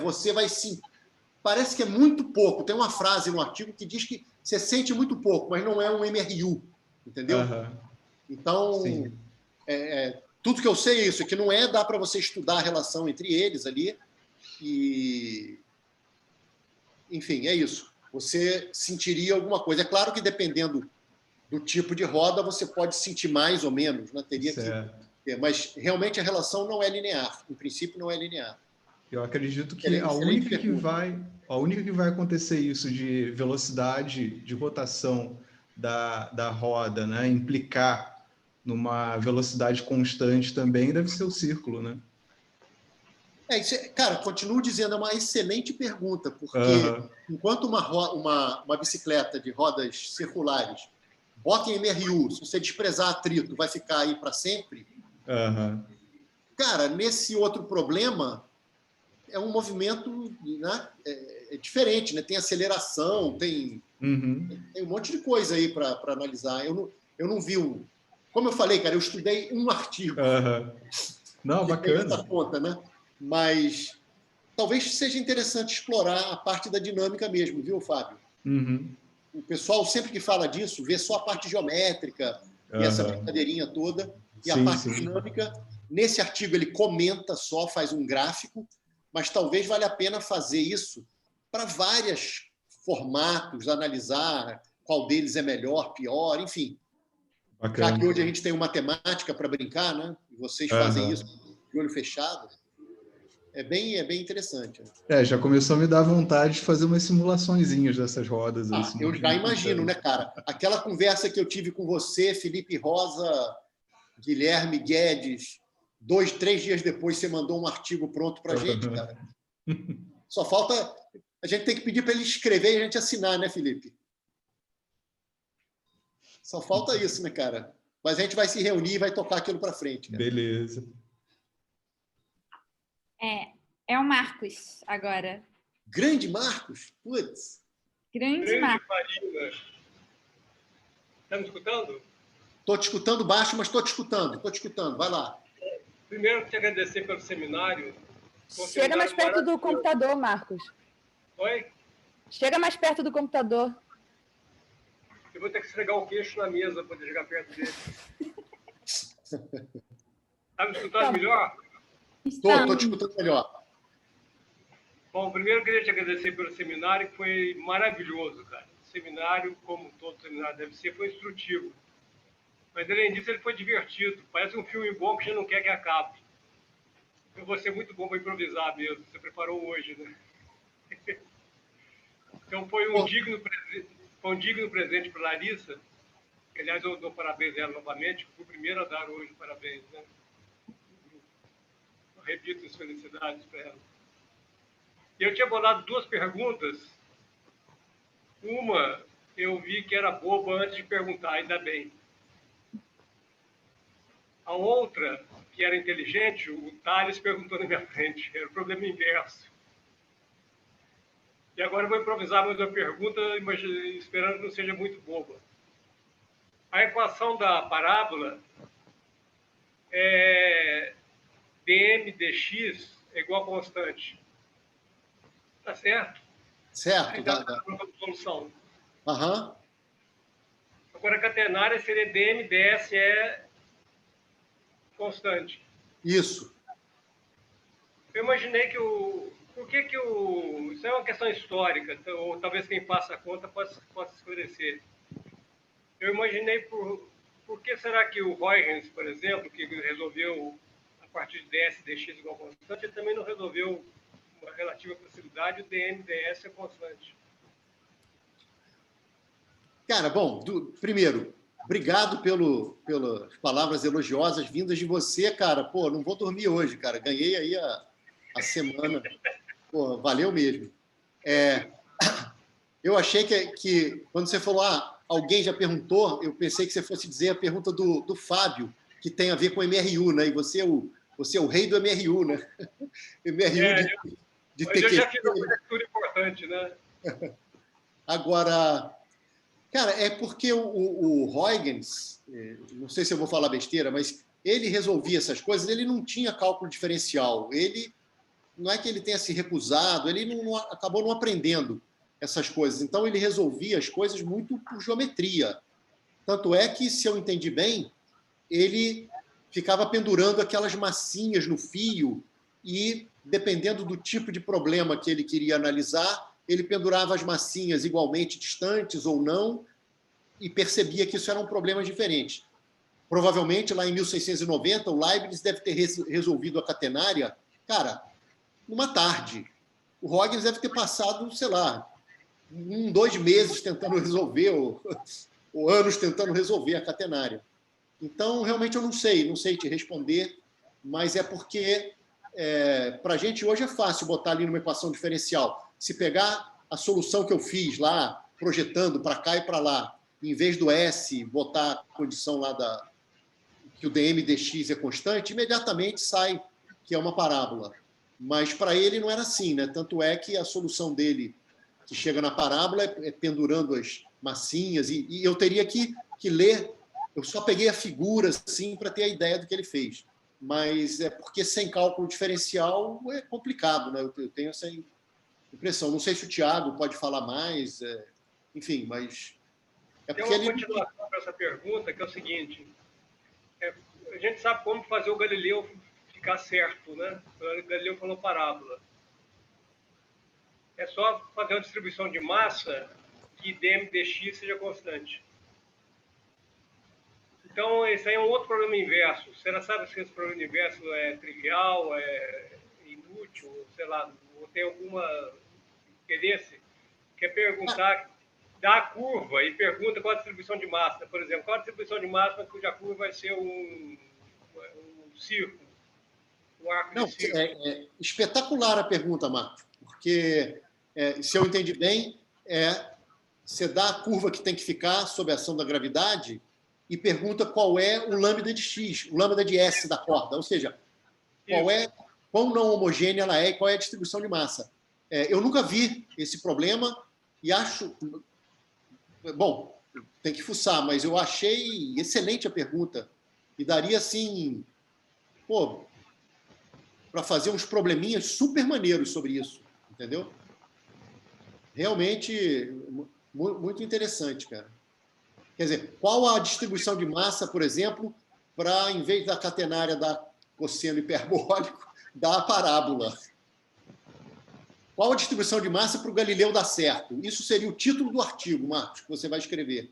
você vai sim. Parece que é muito pouco. Tem uma frase no artigo que diz que você sente muito pouco, mas não é um MRU, entendeu? Então, tudo que eu sei é isso, que não dá para você estudar a relação entre eles ali e... Enfim, é isso. Você sentiria alguma coisa. É claro que dependendo do tipo de roda, você pode sentir mais ou menos, né? Teria que... Mas realmente a relação não é linear. Em princípio, não é linear. Eu acredito que a única que vai acontecer isso de velocidade de rotação da roda, né, implicar numa velocidade constante também deve ser o círculo, né? Cara, continuo dizendo, é uma excelente pergunta, porque enquanto uma bicicleta de rodas circulares bota em MRU, se você desprezar atrito, vai ficar aí para sempre. Cara, nesse outro problema, é um movimento, né, diferente, né? Tem aceleração, tem um monte de coisa aí para analisar. Eu não vi um... Como eu falei, cara, eu estudei um artigo. Não, bacana. Essa conta, né? Mas talvez seja interessante explorar a parte da dinâmica mesmo, viu, Fábio? O pessoal, sempre que fala disso, vê só a parte geométrica e essa brincadeirinha toda, e a parte dinâmica. Nesse artigo ele comenta só, faz um gráfico, mas talvez valha a pena fazer isso para vários formatos, analisar qual deles é melhor, pior, enfim. Bacana. Já que hoje a gente tem uma matemática para brincar, né? E vocês fazem isso de olho fechado. É bem interessante. Já começou a me dar vontade de fazer umas simulaçõezinhas dessas rodas. Eu já imagino, né, cara? Aquela conversa que eu tive com você, Felipe Rosa, Guilherme Guedes, 2, 3 dias depois você mandou um artigo pronto para a gente, cara. Só falta... A gente tem que pedir para ele escrever e a gente assinar, né, Felipe? Só falta isso, né, cara? Mas a gente vai se reunir e vai tocar aquilo para frente, cara. Beleza. É o Marcos agora. Grande Marcos? Putz. Grande Marcos. Está me escutando? Estou te escutando baixo, mas estou te escutando. Vai lá. Primeiro, te agradecer pelo seminário. Chega mais perto do computador, Marcos. Oi? Chega mais perto do computador. Eu vou ter que esfregar o queixo na mesa para poder chegar perto dele. Está me escutando melhor? Estou te escutando melhor. Bom, primeiro eu queria te agradecer pelo seminário, que foi maravilhoso, cara. O seminário, como todo seminário deve ser, foi instrutivo. Mas, além disso, ele foi divertido. Parece um filme bom que a gente não quer que acabe. Eu vou ser muito bom para improvisar mesmo. Você preparou hoje, né? Então foi um digno presente para Larissa, que, aliás, eu dou parabéns a ela novamente, fui o primeiro a dar hoje parabéns, né? Eu repito as felicidades para ela. E eu tinha bolado 2 perguntas. Uma, eu vi que era boba antes de perguntar, ainda bem. A outra, que era inteligente, o Thales perguntou na minha frente. Era o problema inverso. E agora eu vou improvisar mais uma pergunta, esperando que não seja muito boba. A equação da parábola é dm dx é igual a constante. Tá certo? Certo. Então, a solução. Aham. Agora, a catenária seria dm ds é constante. Isso. Eu imaginei que isso é uma questão histórica, ou talvez quem faça a conta possa esclarecer. Eu imaginei por que será que o Huygens, por exemplo, que resolveu a partir de ds dx igual a constante, ele também não resolveu uma relativa facilidade, o dm ds é constante. Cara, bom, primeiro, obrigado pelas palavras elogiosas vindas de você, cara. Pô, não vou dormir hoje, cara. Ganhei aí a semana. Pô, valeu mesmo. Eu achei que quando você falou, alguém já perguntou, eu pensei que você fosse dizer a pergunta do Fábio, que tem a ver com o MRU, né? E você é o rei do MRU, né? MRU de mas eu já fiz uma leitura importante, né? Agora, cara, é porque o Huygens, não sei se eu vou falar besteira, mas ele resolvia essas coisas, ele não tinha cálculo diferencial. Ele não é que ele tenha se recusado, ele acabou não aprendendo essas coisas. Então, ele resolvia as coisas muito por geometria. Tanto é que, se eu entendi bem, ele ficava pendurando aquelas massinhas no fio e, dependendo do tipo de problema que ele queria analisar, ele pendurava as massinhas igualmente distantes ou não e percebia que isso eram problemas diferentes. Provavelmente, lá em 1690, o Leibniz deve ter resolvido a catenária, cara, numa tarde. O Huygens deve ter passado, sei lá, 2 meses tentando resolver, ou anos tentando resolver a catenária. Então, realmente, eu não sei te responder, mas é porque, para a gente hoje é fácil botar ali numa equação diferencial. Se pegar a solução que eu fiz lá, projetando para cá e para lá, em vez do S, botar a condição lá que o dm dx é constante, imediatamente sai que é uma parábola. Mas para ele não era assim, né? Tanto é que a solução dele, que chega na parábola, é pendurando as massinhas, e eu teria que ler, eu só peguei a figura assim para ter a ideia do que ele fez. Mas é porque sem cálculo diferencial é complicado, né? Eu tenho essa impressão. Não sei se o Thiago pode falar mais, enfim, mas é porque tem uma continuação para essa pergunta, que é o seguinte: a gente sabe como fazer o Galileu ficar certo, né? O Galileu falou parábola. É só fazer uma distribuição de massa que dm dx seja constante. Então, esse aí é um outro problema inverso. Você não sabe se esse problema inverso é trivial, é inútil, sei lá, ou tem alguma interesse? Quer perguntar, dá a curva e pergunta qual a distribuição de massa. Por exemplo, qual a distribuição de massa cuja curva vai ser um círculo? Não, é espetacular a pergunta, Marcos, porque, se eu entendi bem, você dá a curva que tem que ficar sob a ação da gravidade e pergunta qual é o lambda de x, o lambda de S da corda, ou seja, quão não homogênea ela é e qual é a distribuição de massa. Eu nunca vi esse problema e acho... Bom, tem que fuçar, mas eu achei excelente a pergunta e daria, assim... para fazer uns probleminhas super maneiros sobre isso, entendeu? Realmente, muito interessante, cara. Quer dizer, qual a distribuição de massa, por exemplo, para, em vez da catenária dar cosseno hiperbólico, dar a parábola? Qual a distribuição de massa para o Galileu dar certo? Isso seria o título do artigo, Marcos, que você vai escrever.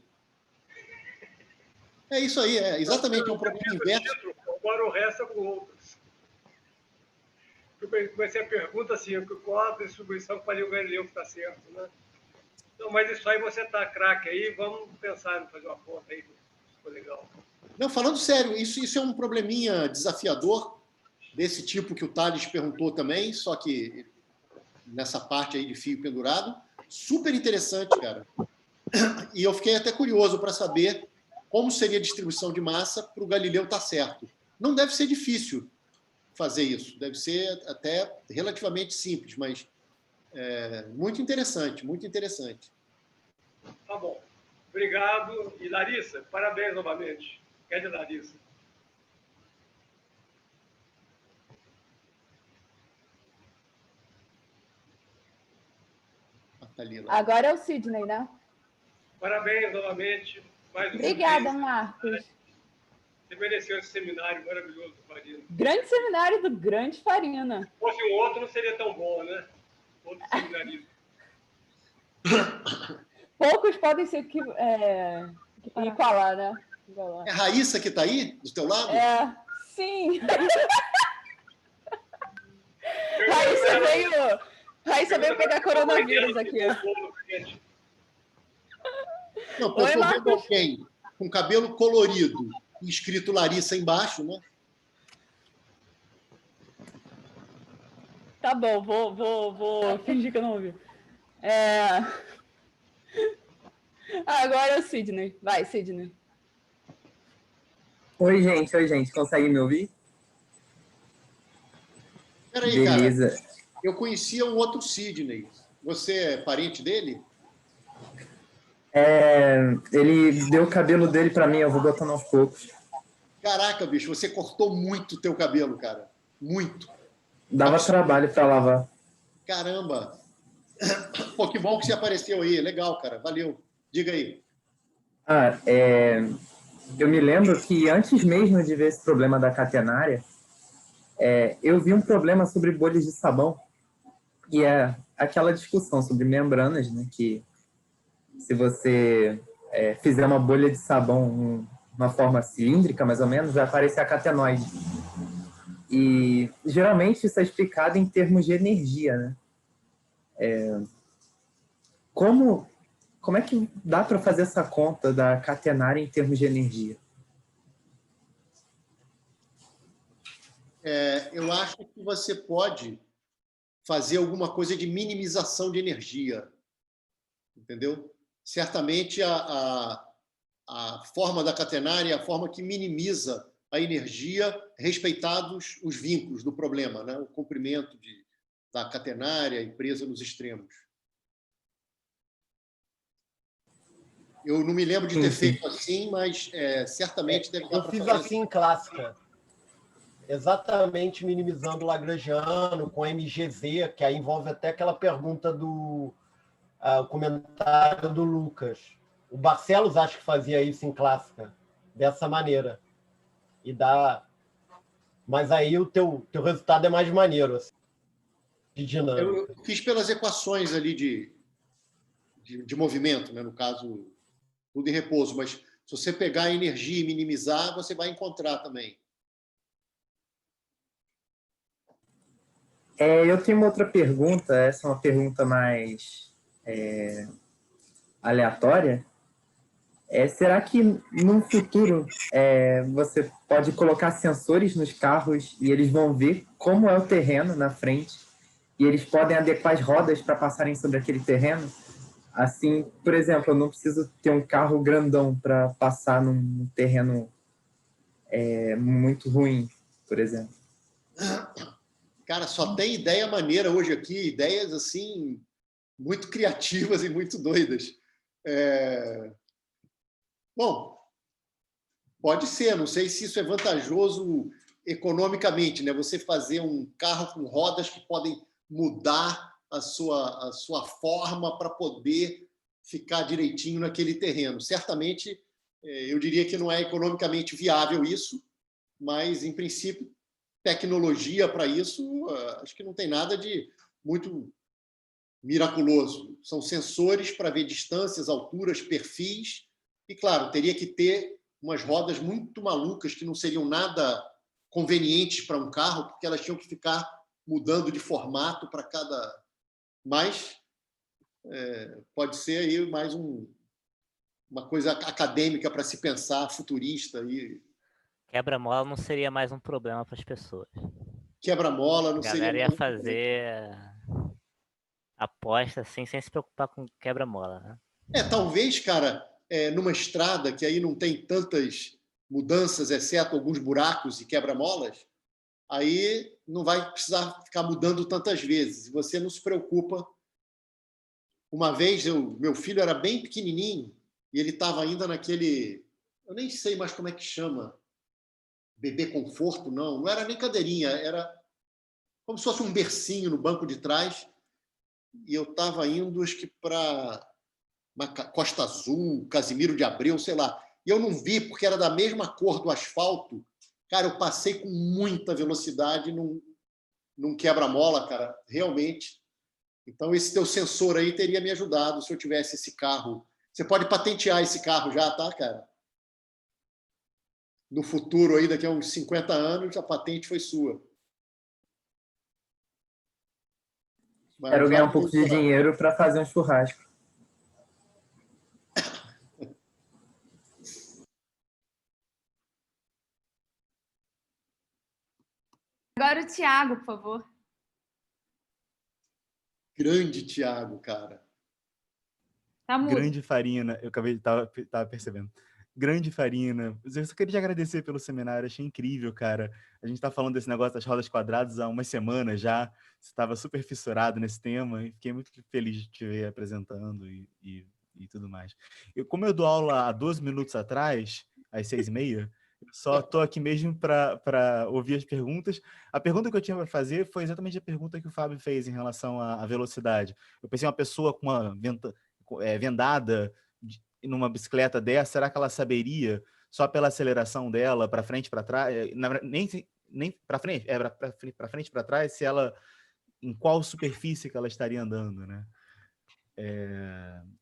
É isso aí, exatamente, é um problema inverso. Agora o resto é com outros. Eu comecei a pergunta assim, qual a distribuição que faria o Galileu que está certo, né? Não, mas isso aí você tá craque aí, vamos pensar em fazer uma conta aí, ficou legal. Não, falando sério, isso é um probleminha desafiador, desse tipo que o Thales perguntou também, só que nessa parte aí de fio pendurado. Super interessante, cara. E eu fiquei até curioso para saber como seria a distribuição de massa para o Galileu estar certo. Não deve ser difícil fazer isso, deve ser até relativamente simples, mas muito interessante, muito interessante. Tá bom. Obrigado. E Larissa, parabéns novamente. Cadê Larissa? Agora é o Sidney, né? Parabéns novamente. Mais Obrigada, Marcos. Você mereceu esse seminário maravilhoso do Farina. Grande seminário do Grande Farina. Se fosse um outro, não seria tão bom, né? Outro seminarista. Poucos podem ser igualar, né? É a Raíssa que está aí, do teu lado? Sim. Raíssa veio pegar coronavírus aqui. Não, eu estou vendo alguém com cabelo colorido e escrito Larissa embaixo, né? Tá bom, vou fingir que eu não ouvi. Agora é o Sidney. Vai, Sidney. Oi, gente. Conseguem me ouvir? Peraí, beleza. Cara. Eu conhecia um outro Sidney. Você é parente dele? Ele deu o cabelo dele para mim, eu vou botando aos poucos. Caraca, bicho, você cortou muito o teu cabelo, cara. Muito. Dava trabalho para lavar. Caramba. Pô, que bom que você apareceu aí. Legal, cara. Valeu. Diga aí. Eu me lembro que antes mesmo de ver esse problema da catenária, eu vi um problema sobre bolhas de sabão, e é aquela discussão sobre membranas, né, que se você fizer uma bolha de sabão uma forma cilíndrica, mais ou menos, vai aparecer a catenoide. E geralmente isso é explicado em termos de energia, né? Como é que dá para fazer essa conta da catenária em termos de energia? Eu acho que você pode fazer alguma coisa de minimização de energia, entendeu? Certamente a forma da catenária é a forma que minimiza a energia, respeitados os vínculos do problema, né? O comprimento da catenária e presa nos extremos. Eu não me lembro de ter feito assim, mas certamente deve dar para fazer. Eu fiz assim em clássica. Exatamente, minimizando o lagrangiano, com MGZ, que aí envolve até aquela pergunta do comentário do Lucas. O Barcelos acho que fazia isso em clássica, dessa maneira. E dá... Mas aí o teu resultado é mais maneiro, assim, de dinâmica. Eu fiz pelas equações ali de movimento, né? No caso, tudo em repouso, mas se você pegar a energia e minimizar, você vai encontrar também. Eu tenho uma outra pergunta, essa é uma pergunta mais aleatória. Será que no futuro você pode colocar sensores nos carros e eles vão ver como é o terreno na frente e eles podem adequar as rodas para passarem sobre aquele terreno? Assim, por exemplo, eu não preciso ter um carro grandão para passar num terreno muito ruim, por exemplo. Cara, só tem ideia maneira hoje aqui, ideias assim muito criativas e muito doidas. Bom, pode ser, não sei se isso é vantajoso economicamente, né? Você fazer um carro com rodas que podem mudar a sua forma para poder ficar direitinho naquele terreno. Certamente, eu diria que não é economicamente viável isso, mas, em princípio, tecnologia para isso, acho que não tem nada de muito miraculoso. São sensores para ver distâncias, alturas, perfis, e, claro, teria que ter umas rodas muito malucas que não seriam nada convenientes para um carro, porque elas tinham que ficar mudando de formato para cada... Mas pode ser aí mais uma coisa acadêmica para se pensar, futurista. Quebra-mola não seria mais um problema para as pessoas. Quebra-mola não seria... A galera ia fazer aposta assim, sem se preocupar com quebra-mola, né? Talvez, cara, numa estrada que aí não tem tantas mudanças, exceto alguns buracos e quebra-molas, aí não vai precisar ficar mudando tantas vezes. Você não se preocupa. Uma vez, meu filho era bem pequenininho e ele estava ainda naquele... Eu nem sei mais como é que chama. Bebê conforto, não era nem cadeirinha, era como se fosse um bercinho no banco de trás, e eu estava indo, acho que para Costa Azul, Casimiro de Abreu, sei lá, e eu não vi, porque era da mesma cor do asfalto. Cara, eu passei com muita velocidade num quebra-mola, cara, realmente. Então, esse teu sensor aí teria me ajudado se eu tivesse esse carro. Você pode patentear esse carro já, tá, cara? No futuro, aí, daqui a uns 50 anos, a patente foi sua. Quero ganhar um pouco de dinheiro para fazer um churrasco. Agora o Thiago, por favor. Grande Thiago, cara. Tá mudo. Grande Farina, eu acabei de tava percebendo. Grande Farina, eu só queria te agradecer pelo seminário, achei incrível, cara. A gente tá falando desse negócio das rodas quadradas há umas semanas já, você estava super fissurado nesse tema e fiquei muito feliz de te ver apresentando e tudo mais. Como eu dou aula há 12 minutos atrás, às 6h30, eu só estou aqui mesmo para ouvir as perguntas. A pergunta que eu tinha para fazer foi exatamente a pergunta que o Fábio fez em relação à velocidade. Eu pensei uma pessoa com uma vendada numa bicicleta dessa, será que ela saberia, só pela aceleração dela, para frente, para trás, nem para frente, para frente, para trás, se ela, em qual superfície que ela estaria andando, né?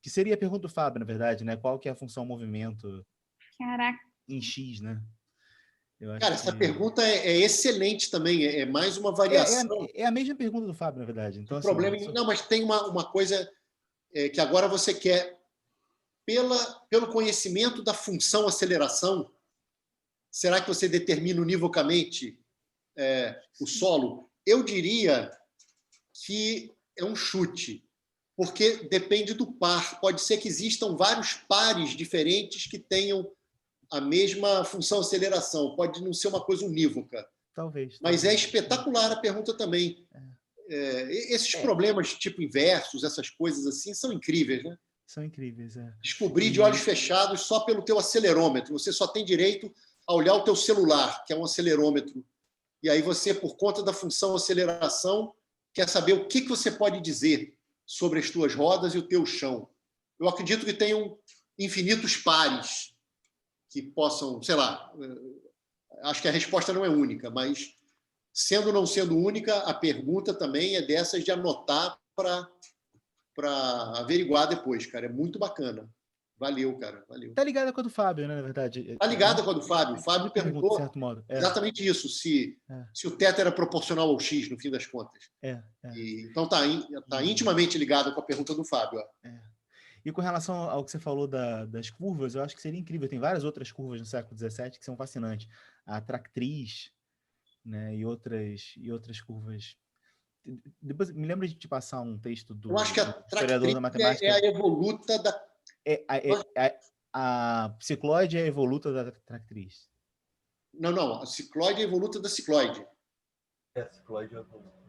Que seria a pergunta do Fábio, na verdade, né? Qual que é a função movimento em X, né? Cara, essa pergunta é excelente também, é mais uma variação. É a mesma pergunta do Fábio, na verdade. Então, problema, não, mas tem uma coisa que agora você quer, pelo conhecimento da função aceleração, será que você determina univocamente o solo? Eu diria que é um chute, porque depende do par. Pode ser que existam vários pares diferentes que tenham a mesma função aceleração. Pode não ser uma coisa unívoca. Talvez. Mas é espetacular a pergunta também. Esses problemas tipo inversos, essas coisas assim, são incríveis, né? São incríveis, Descobrir de olhos fechados só pelo teu acelerômetro. Você só tem direito a olhar o teu celular, que é um acelerômetro. E aí você, por conta da função aceleração, quer saber o que você pode dizer sobre as tuas rodas e o teu chão. Eu acredito que tenham infinitos pares que possam, sei lá, acho que a resposta não é única, mas sendo ou não sendo única, a pergunta também é dessas de anotar para averiguar depois, cara. É muito bacana. Valeu, cara. Valeu. Tá ligada com a do Fábio, né, na verdade? Tá ligada com a do Fábio. O Fábio perguntou, de certo modo. exatamente isso, se o θ era proporcional ao X, no fim das contas. Então tá intimamente ligado com a pergunta do Fábio. E com relação ao que você falou das curvas, eu acho que seria incrível. Tem várias outras curvas no século XVII que são fascinantes. A tractriz, né, e outras curvas. Depois me lembro de te passar um texto do historiador da matemática. É a evoluta da... A cicloide é a evoluta da tractriz. Não. A cicloide é a evoluta da cicloide. A cicloide é a evoluta.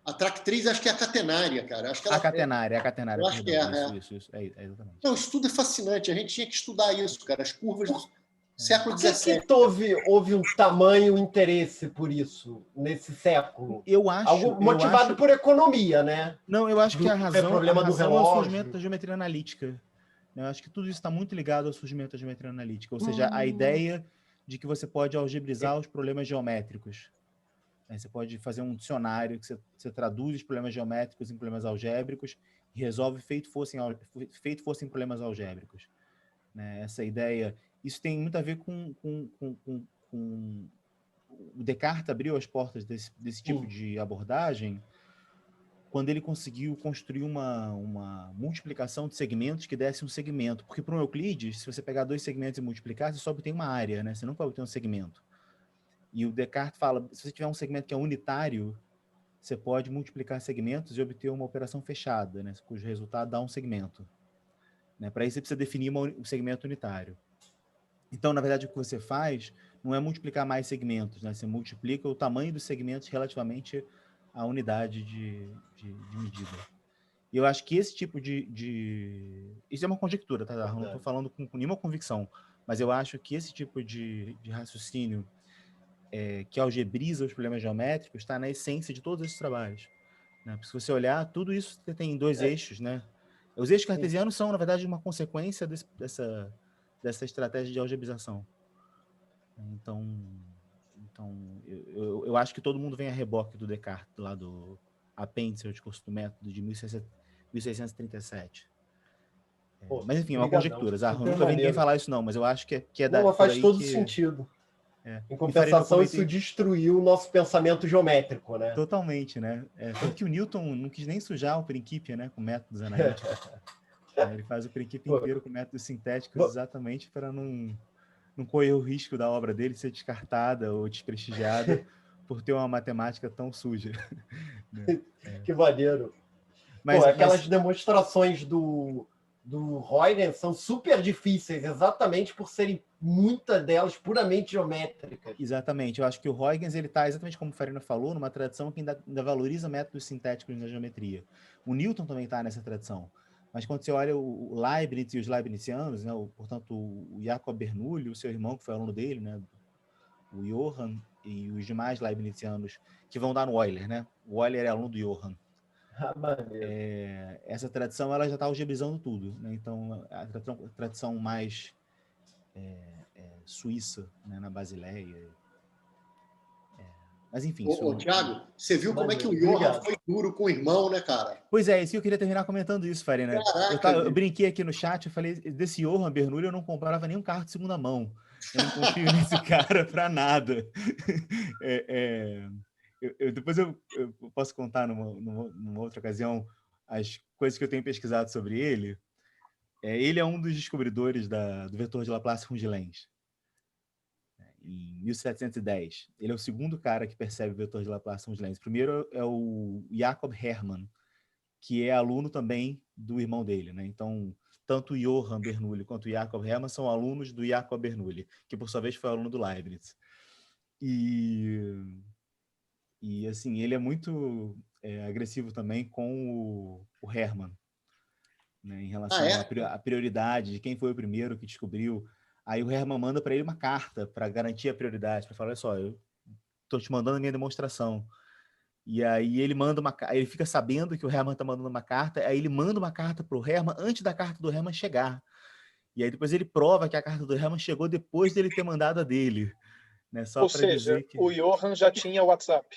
A tractriz acho que é a catenária, cara. Acho que ela... A catenária. Eu acho que Isso, exatamente. Não, isso tudo é fascinante. A gente tinha que estudar isso, cara. As curvas do século XVII. Por que houve um tamanho interesse por isso nesse século? Eu acho... Motivado por economia, né? Não, eu acho que a razão é o surgimento da geometria analítica. Eu acho que tudo isso está muito ligado ao surgimento da geometria analítica. Ou seja, a ideia de que você pode algebrizar os problemas geométricos. Você pode fazer um dicionário que você traduz os problemas geométricos em problemas algébricos e resolve feito fossem problemas algébricos. Né? Essa ideia... Isso tem muito a ver com o Descartes abriu as portas desse tipo de abordagem quando ele conseguiu construir uma multiplicação de segmentos que desse um segmento. Porque para um Euclides, se você pegar 2 segmentos e multiplicar, você só obtém uma área, né? Você nunca obtém um segmento. E o Descartes fala, se você tiver um segmento que é unitário, você pode multiplicar segmentos e obter uma operação fechada, né? Cujo resultado dá um segmento. Né? Para isso, você precisa definir um segmento unitário. Então, na verdade, o que você faz não é multiplicar mais segmentos, né? Você multiplica o tamanho dos segmentos relativamente à unidade de medida. E eu acho que esse tipo Isso é uma conjectura, tá? Eu não estou falando com nenhuma convicção, mas eu acho que esse tipo de raciocínio que algebriza os problemas geométricos está na essência de todos esses trabalhos. Né? Se você olhar, tudo isso tem 2 eixos, né? Os eixos cartesianos são, na verdade, uma consequência dessa estratégia de algebrização. Então eu acho que todo mundo vem a reboque do Descartes, lá do Apêndice ao Discurso do Método, de 1637. Mas, enfim, é uma conjectura. Eu nunca vi ninguém falar isso, não, mas eu acho que é da. Não, faz todo sentido. Em compensação, isso destruiu o nosso pensamento geométrico, né? Totalmente, né? Porque o Newton não quis nem sujar o Principia, né, com métodos analíticos. Ele faz o Principia inteiro com métodos sintéticos exatamente para não correr o risco da obra dele ser descartada ou desprestigiada por ter uma matemática tão suja. Né? Que maneiro. Mas aquelas demonstrações do Huygens são super difíceis, exatamente por serem muitas delas puramente geométricas. Exatamente. Eu acho que o Huygens está, exatamente como o Farina falou, numa tradição que ainda valoriza métodos sintéticos na geometria. O Newton também está nessa tradição. Mas quando você olha o Leibniz e os leibnizianos, né, portanto, o Jacob Bernoulli, o seu irmão, que foi aluno dele, né, o Johann, e os demais leibnizianos, que vão dar no Euler, né? O Euler é aluno do Johann. Essa tradição ela já está algebrizando tudo, né? Então a tradição mais suíça, né, na Basileia. Mas enfim. Tiago, você viu como é que o Johann foi duro com o irmão, né, cara? Pois é, isso que eu queria terminar comentando isso, Farina. Eu brinquei aqui no chat, eu falei, desse Johann Bernoulli eu não comprava nenhum carro de segunda mão. Eu não confio nesse cara para nada. Depois eu posso contar numa outra ocasião as coisas que eu tenho pesquisado sobre ele. Ele é um dos descobridores do vetor de Laplace-Rongelens, em 1710. Ele é o segundo cara que percebe o vetor de Laplace-Rongelens. O primeiro é o Jacob Hermann, que é aluno também do irmão dele, né? Então, tanto o Johann Bernoulli quanto o Jacob Hermann são alunos do Jacob Bernoulli, que por sua vez foi aluno do Leibniz. E assim, ele é muito agressivo também com o Hermann, né, em relação à prioridade de quem foi o primeiro que descobriu. Aí o Hermann manda para ele uma carta para garantir a prioridade, para falar, olha só, eu estou te mandando a minha demonstração. E aí ele ele fica sabendo que o Hermann está mandando uma carta, aí ele manda uma carta para o Hermann antes da carta do Hermann chegar. E aí depois ele prova que a carta do Hermann chegou depois dele ter mandado a dele. Né? Só ou seja, o Johann já tinha WhatsApp.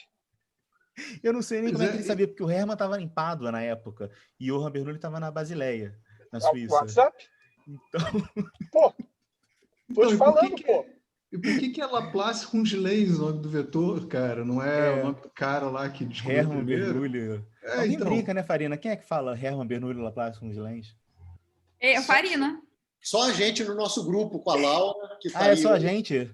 Eu não sei nem como é que ele sabia, porque o Hermann estava em Pádua na época e o Johann Bernoulli estava na Basileia, na Suíça. WhatsApp? Então... Pô, tô te falando, pô. E por que é Laplace-Rongelens o nome do vetor, cara? Não é o nome do cara lá que descobriu Hermann Bernoulli. Alguém então... brinca, né, Farina? Quem é que fala Hermann Bernoulli Laplace-Rongelens? Farina. Só a gente no nosso grupo com a Laura. Que tá é só a gente?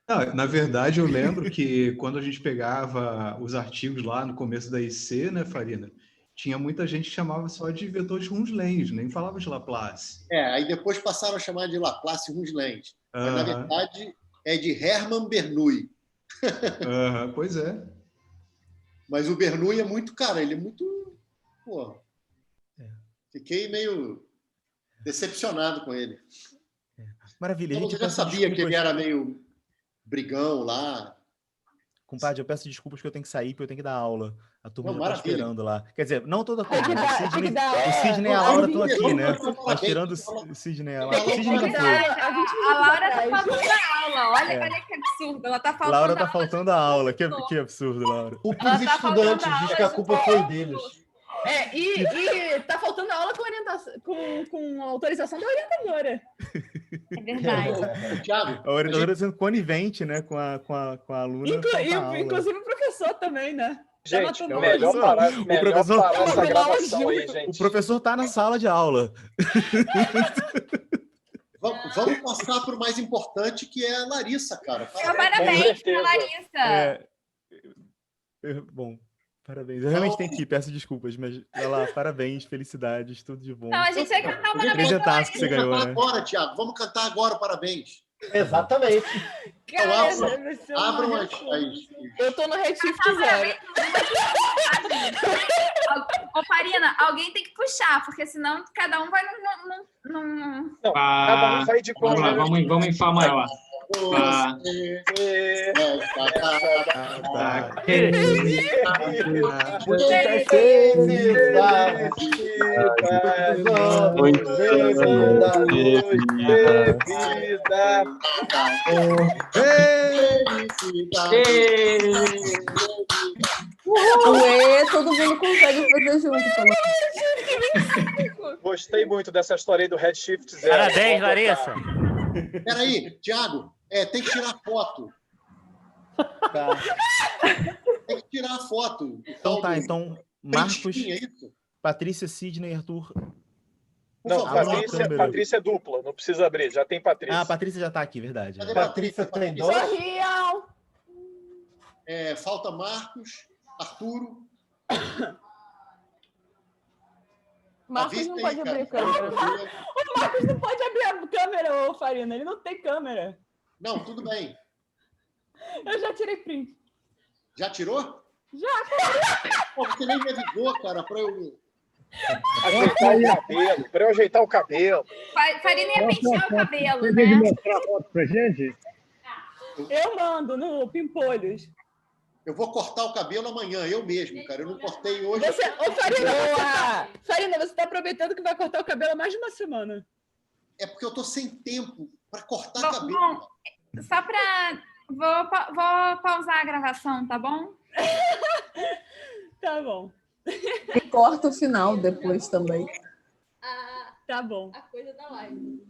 Não, na verdade, eu lembro que quando a gente pegava os artigos lá no começo da IC, né, Farina? Tinha muita gente que chamava só de vetor de Rongelens, nem falava de Laplace. Aí depois passaram a chamar de Laplace-Rongelens. Mas, na verdade, é de Hermann Bernoulli. Pois é. Mas o Bernoulli é muito, cara, ele é muito... Pô, fiquei meio decepcionado com ele. Maravilha. Eu já sabia que ele era meio brigão lá. Compadre, eu peço desculpas que eu tenho que sair, porque eu tenho que dar aula. A turma já está esperando lá. Quer dizer, não toda a turma. O Sidney e a Laura estão aqui, né? Mas tirando o Sidney e a Laura. O Sidney já foi. A Laura está faltando a aula. Olha que absurdo. Ela está faltando Laura está faltando a aula. Que absurdo, Laura. Culpa dos estudantes, diz que a culpa foi deles. E tá faltando aula com autorização da orientadora. É verdade. A orientadora sendo conivente, né, com a aluna. Inclusive o professor também, né? Gente, matando melhor nós. parar, O melhor professor- parar essa Pela gravação aí, algema. gente. O professor tá na sala de aula. Vamos passar para o mais importante, que é a Larissa, cara. Parabéns pra Larissa. Bom, parabéns. Eu realmente tenho que ir, peço desculpas, mas vai lá, parabéns, felicidades, tudo de bom. Não, a gente vai cantar uma Apresentasse que você ganhou, Vamos né? cantar agora, Thiago. Vamos cantar agora, parabéns. Exatamente. Então, abram as... Eu tô no Redshift 0. Ô, Farina, alguém tem que puxar, porque senão cada um vai num... Não, cada um vai de Vamos lá, vamos em Fá maior. Fá. Ué, todo mundo consegue fazer junto. Gostei muito dessa história aí do Redshift 0. Parabéns, Larissa. Peraí, Thiago, tem que tirar foto. Tá. Tem que tirar a foto. Então tá, então Marcos, Printinho, é isso? Patrícia, Sidney, Arthur. Não, favor, câmera. Patrícia é dupla, não precisa abrir, já tem Patrícia. Ah, a Patrícia já tá aqui, verdade. Cadê Patrícia? Tem dois. Sorriam! Falta Marcos, Arturo. Marcos não pode abrir a câmera. O Marcos não pode abrir a câmera, ô Farina. Ele não tem câmera. Não, tudo bem. Eu já tirei print. Já tirou? Já. Pô, você nem me avisou, cara, para eu... Ajeitar o cabelo, para eu ajeitar o cabelo. Farina ia pentear o cabelo, Você né? tem que mostrar a foto pra gente? Eu mando no Pimpolhos. Eu vou cortar o cabelo amanhã, eu mesmo, cara. Eu não cortei hoje. Ô, Farina, você tá prometendo que vai cortar o cabelo há mais de uma semana. É porque eu tô sem tempo para cortar cabelo. Bom, só para... Vou pausar a gravação, tá bom? Tá bom. E corta o final depois também. Tá bom. A coisa da live.